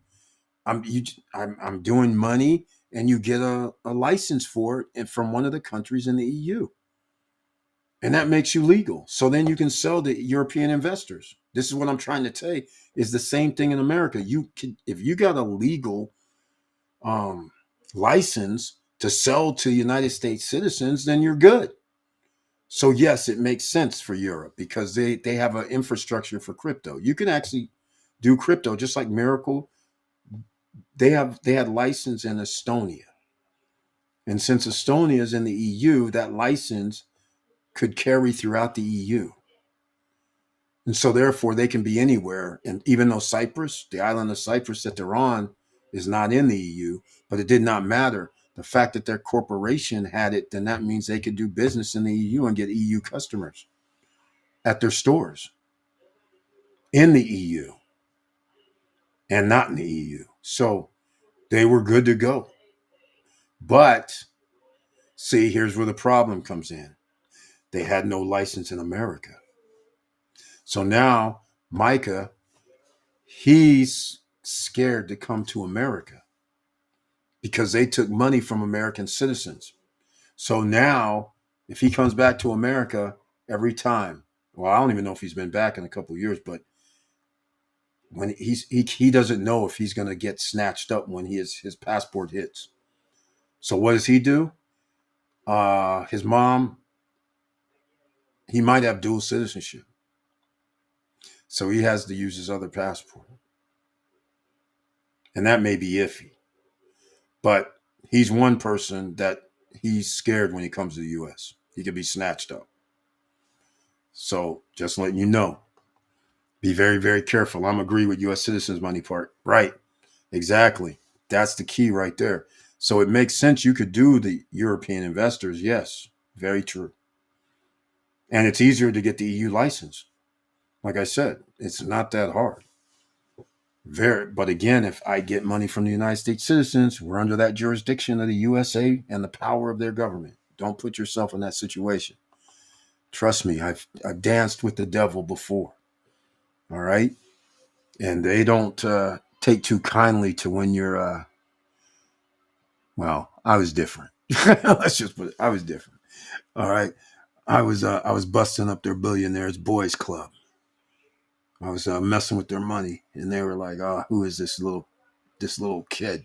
I'm doing money, and you get a license for it from one of the countries in the EU. And that makes you legal. So then you can sell to European investors. This is what I'm trying to say is the same thing in America. You can, if you got a legal um, license to sell to United States citizens, then you're good. So yes, it makes sense for Europe because they have an infrastructure for crypto. You can actually do crypto just like Miracle. They had license in Estonia. And since Estonia is in the EU, that license could carry throughout the EU. And so therefore they can be anywhere. And even though Cyprus, the island of Cyprus that they're on, is not in the EU, but it did not matter. The fact that their corporation had it, then that means they could do business in the EU and get EU customers at their stores in the EU and not in the EU. So they were good to go. But see, here's where the problem comes in. They had no license in America. So now Micah, he's scared to come to America because they took money from American citizens. So now, if he comes back to America every time, well, I don't even know if he's been back in a couple of years, but when he doesn't know if he's going to get snatched up when his passport hits. So what does he do? His mom, he might have dual citizenship, so he has to use his other passport, and that may be iffy. But he's one person that he's scared when he comes to the U.S. He could be snatched up. So just letting you know, be very, very careful. I'm agree with U.S. citizens money part. Right. Exactly. That's the key right there. So it makes sense you could do the European investors. Yes. Very true. And it's easier to get the EU license. Like I said, it's not that hard. Very, but again, if I get money from the United States citizens, we're under that jurisdiction of the USA and the power of their government. Don't put yourself in that situation. Trust me, I've danced with the devil before. All right, and they don't take too kindly to when you're. Well, I was different. Let's just put it. I was different. All right, I was busting up their billionaires boys club. I was messing with their money, and they were like, "Oh, who is this little kid?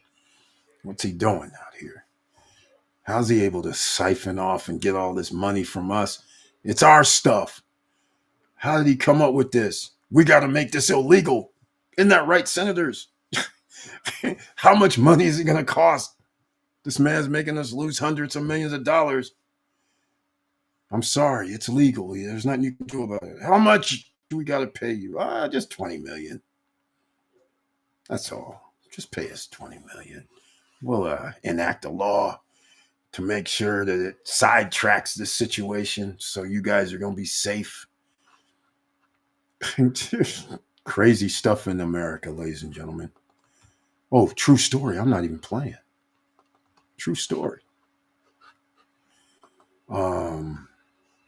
What's he doing out here? How's he able to siphon off and get all this money from us? It's our stuff. How did he come up with this? We got to make this illegal. Isn't that right, senators? How much money is it going to cost? This man's making us lose hundreds of millions of dollars. I'm sorry, it's legal. There's nothing you can do about it. How much do we got to pay you? Just 20 million. That's all. Just pay us 20 million. We'll enact a law to make sure that it sidetracks this situation so you guys are going to be safe. Crazy stuff in America, ladies and gentlemen. Oh, true story. I'm not even playing. True story. All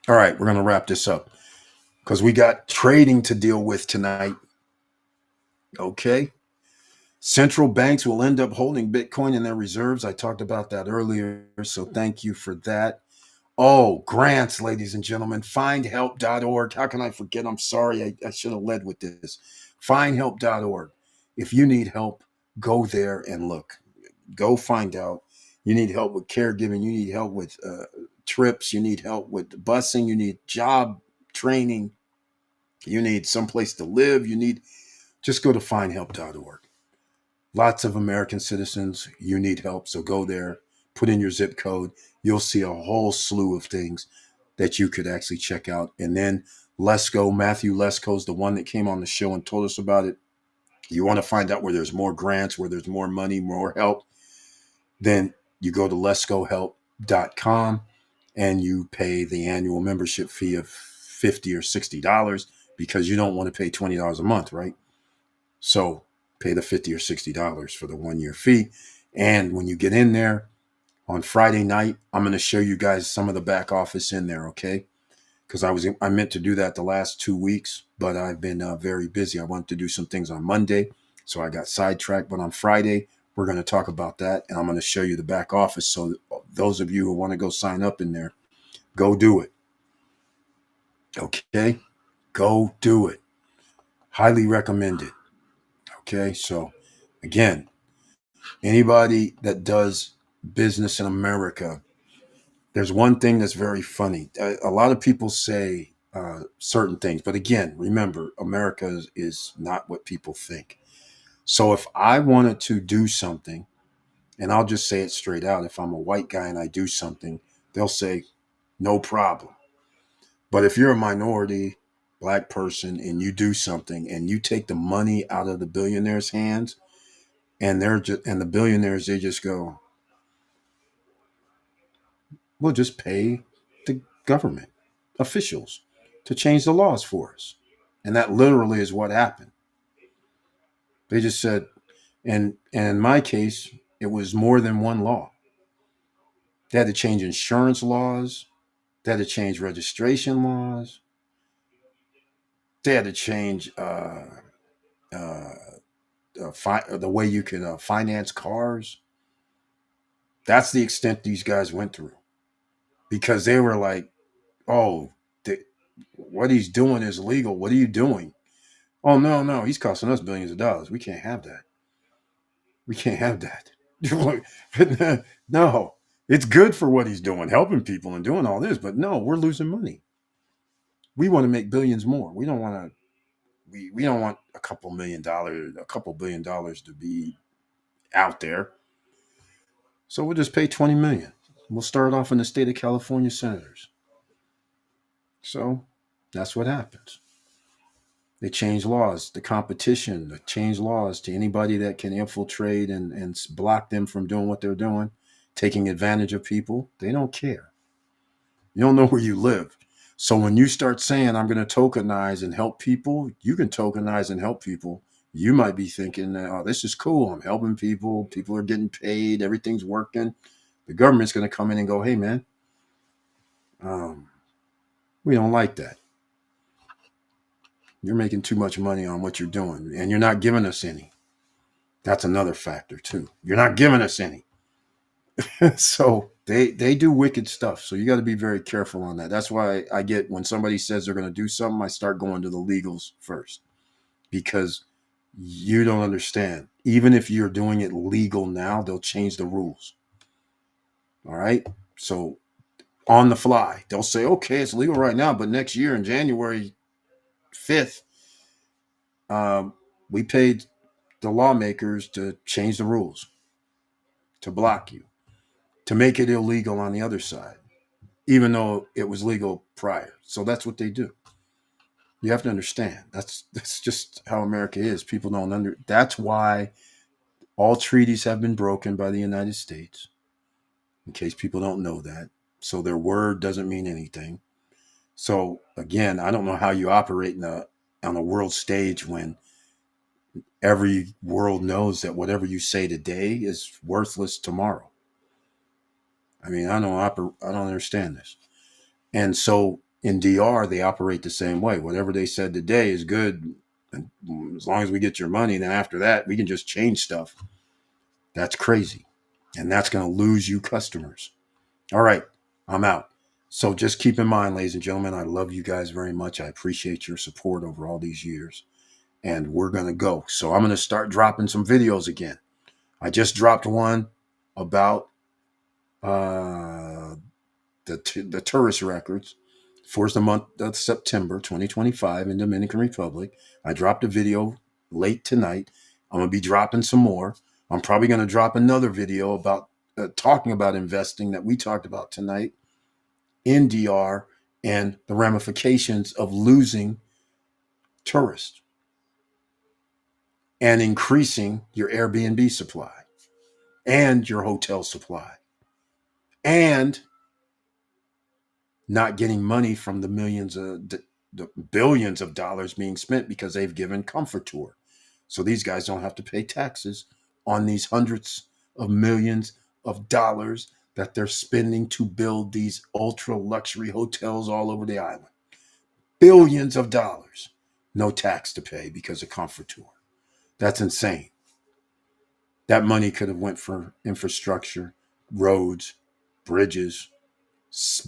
right, we're going to wrap this up because we got trading to deal with tonight. Okay. Central banks will end up holding Bitcoin in their reserves. I talked about that earlier, so thank you for that. Oh, grants, ladies and gentlemen. Findhelp.org. How can I forget? I'm sorry. I should have led with this. Findhelp.org. If you need help, go there and look. Go find out. You need help with caregiving. You need help with trips. You need help with busing. You need job training. You need someplace to live. Just go to findhelp.org. Lots of American citizens, you need help. So go there, put in your zip code. You'll see a whole slew of things that you could actually check out. And then Matthew Lesko's the one that came on the show and told us about it. You want to find out where there's more grants, where there's more money, more help, then you go to lescohelp.com and you pay the annual membership fee of $50 or $60 because you don't want to pay $20 a month, right? So pay the $50 or $60 for the 1-year fee. And when you get in there on Friday night, I'm going to show you guys some of the back office in there, okay? Because I meant to do that the last 2 weeks, but I've been very busy. I wanted to do some things on Monday, so I got sidetracked. But on Friday, we're going to talk about that, and I'm going to show you the back office. So those of you who want to go sign up in there, go do it. Okay? Go do it. Highly recommend it. Okay? So again, anybody that does business in America, there's one thing that's very funny. A lot of people say certain things, but again, remember, America is not what people think. So if I wanted to do something, and I'll just say it straight out, if I'm a white guy and I do something, they'll say, no problem. But if you're a minority, black person, and you do something and you take the money out of the billionaires' hands, and the billionaires, they just go, We'll just pay the government officials to change the laws for us. And that literally is what happened. They just said, and in my case, it was more than one law. They had to change insurance laws. They had to change registration laws. They had to change uh, the way you can finance cars. That's the extent these guys went through because they were like, "Oh, th- what he's doing is legal. What are you doing?" "Oh no, no, he's costing us billions of dollars. We can't have that. We can't have that." No, it's good for what he's doing, helping people and doing all this, but no, we're losing money. We want to make billions more. We don't want to. We don't want a couple million dollars, a couple billion dollars to be out there. So we'll just pay 20 million. We'll start off in the state of California senators. So that's what happens. They change laws, the competition, they change laws to anybody that can infiltrate and block them from doing what they're doing, taking advantage of people. They don't care. You don't know where you live. So when you start saying, I'm going to tokenize and help people, you can tokenize and help people. You might be thinking, oh, this is cool. I'm helping people. People are getting paid. Everything's working. The government's going to come in and go, hey, man, um, we don't like that. You're making too much money on what you're doing, and you're not giving us any. That's another factor, too. You're not giving us any. So they do wicked stuff. So you got to be very careful on that. That's why I get when somebody says they're going to do something, I start going to the legals first because you don't understand. Even if you're doing it legal now, they'll change the rules. All right. So on the fly, they'll say, okay, it's legal right now, but next year in January 5th, um, we paid the lawmakers to change the rules, to block you, to make it illegal on the other side, even though it was legal prior. So that's what they do. You have to understand. That's just how America is. People don't under. That's why all treaties have been broken by the United States. In case people don't know that, so their word doesn't mean anything. So again, I don't know how you operate on a world stage when every world knows that whatever you say today is worthless tomorrow. I mean, I don't understand this. And so in DR, they operate the same way. Whatever they said today is good. And as long as we get your money, then after that, we can just change stuff. That's crazy. And that's going to lose you customers. All right, I'm out. So just keep in mind, ladies and gentlemen, I love you guys very much. I appreciate your support over all these years. And we're going to go. So I'm going to start dropping some videos again. I just dropped one about uh, the tourist records for the month of September 2025 in Dominican Republic. I dropped a video late tonight. I'm going to be dropping some more. I'm probably going to drop another video about talking about investing that we talked about tonight in DR and the ramifications of losing tourists and increasing your Airbnb supply and your hotel supply and not getting money from the the billions of dollars being spent because they've given comfort tour. So these guys don't have to pay taxes on these hundreds of millions of dollars that they're spending to build these ultra luxury hotels all over the island. Billions of dollars. No tax to pay because of comfort tour. That's insane. That money could have went for infrastructure, roads, bridges,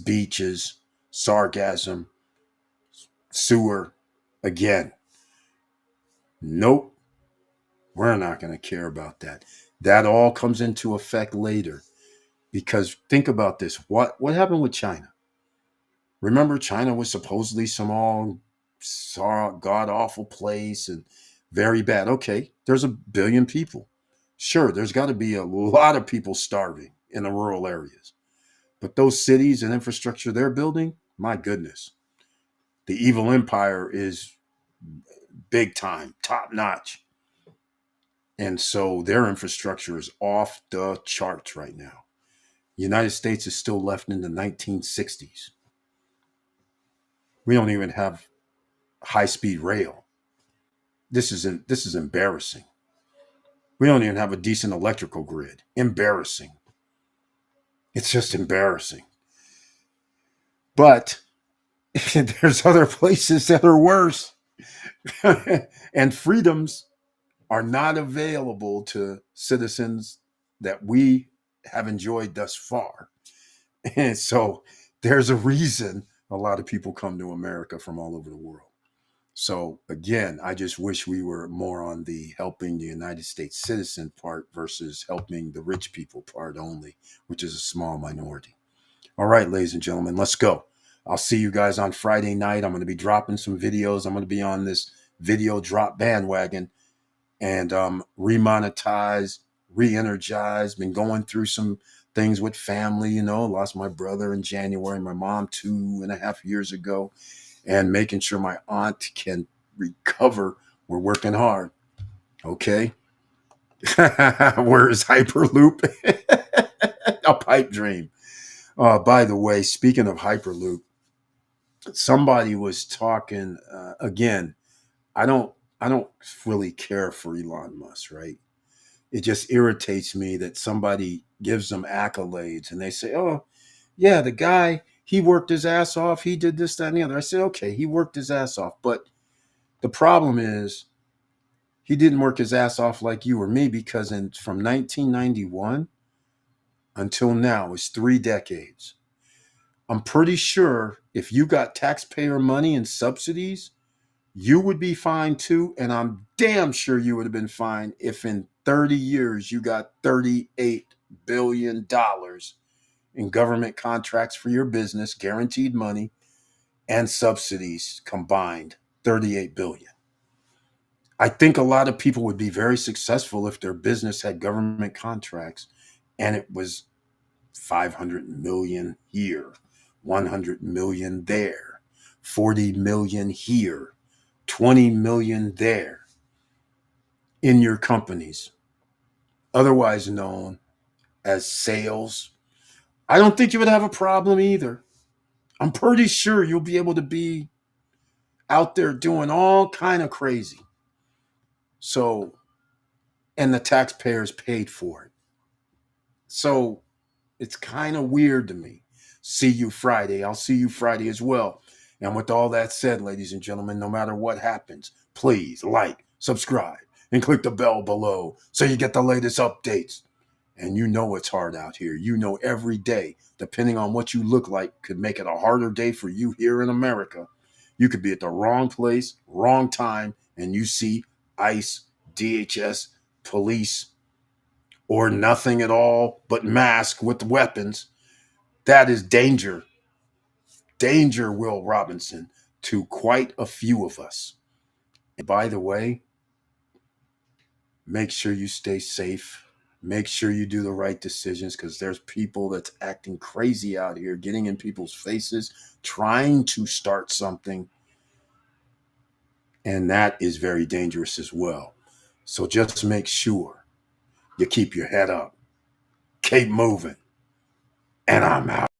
beaches, sargassum, sewer. Again, nope, we're not going to care about that. That all comes into effect later because think about this. What happened with China? Remember, China was supposedly some all god awful place and very bad. Okay, there's a billion people. Sure, there's got to be a lot of people starving in the rural areas. But those cities and infrastructure they're building, my goodness, the evil empire is big time, top notch. And so their infrastructure is off the charts right now. United States is still left in the 1960s. We don't even have high-speed rail. This is embarrassing. We don't even have a decent electrical grid. Embarrassing. It's just embarrassing. But there's other places that are worse. And freedoms are not available to citizens that we have enjoyed thus far. And so there's a reason a lot of people come to America from all over the world. So again, I just wish we were more on the helping the United States citizen part versus helping the rich people part only, which is a small minority. All right, ladies and gentlemen, let's go. I'll see you guys on Friday night. I'm going to be dropping some videos. I'm going to be on this video drop bandwagon and remonetize, re-energize. Been going through some things with family, lost my brother in January, my mom 2.5 years ago, and making sure my aunt can recover. We're working hard. Okay. Where is Hyperloop? A pipe dream. By the way, speaking of Hyperloop, somebody was talking again. I don't I don't really care for Elon Musk, right? It just irritates me that somebody gives them accolades and they say, "Oh, yeah, the guy, he worked his ass off. He did this, that, and the other." I say, "Okay, he worked his ass off." But the problem is he didn't work his ass off like you or me because from 1991 until now is 3 decades. I'm pretty sure if you got taxpayer money and subsidies, you would be fine too. And I'm damn sure you would have been fine if in 30 years you got $38 billion in government contracts for your business, guaranteed money, and subsidies combined. 38 billion. I think a lot of people would be very successful if their business had government contracts and it was 500 million here, 100 million there, 40 million here, 20 million there in your companies, otherwise known as sales. I don't think you would have a problem either. I'm pretty sure you'll be able to be out there doing all kind of crazy. So, and the taxpayers paid for it. So it's kind of weird to me. See you Friday. I'll see you Friday as well. And with all that said, ladies and gentlemen, no matter what happens, please like, subscribe, and click the bell below so you get the latest updates. And you know it's hard out here. You know every day, depending on what you look like, could make it a harder day for you here in America. You could be at the wrong place, wrong time, and you see ICE, DHS, police, or nothing at all but mask with weapons. That is danger. Danger, Will Robinson, to quite a few of us. And by the way, make sure you stay safe. Make sure you do the right decisions because there's people that's acting crazy out here, getting in people's faces, trying to start something. And that is very dangerous as well. So just make sure you keep your head up, keep moving, and I'm out.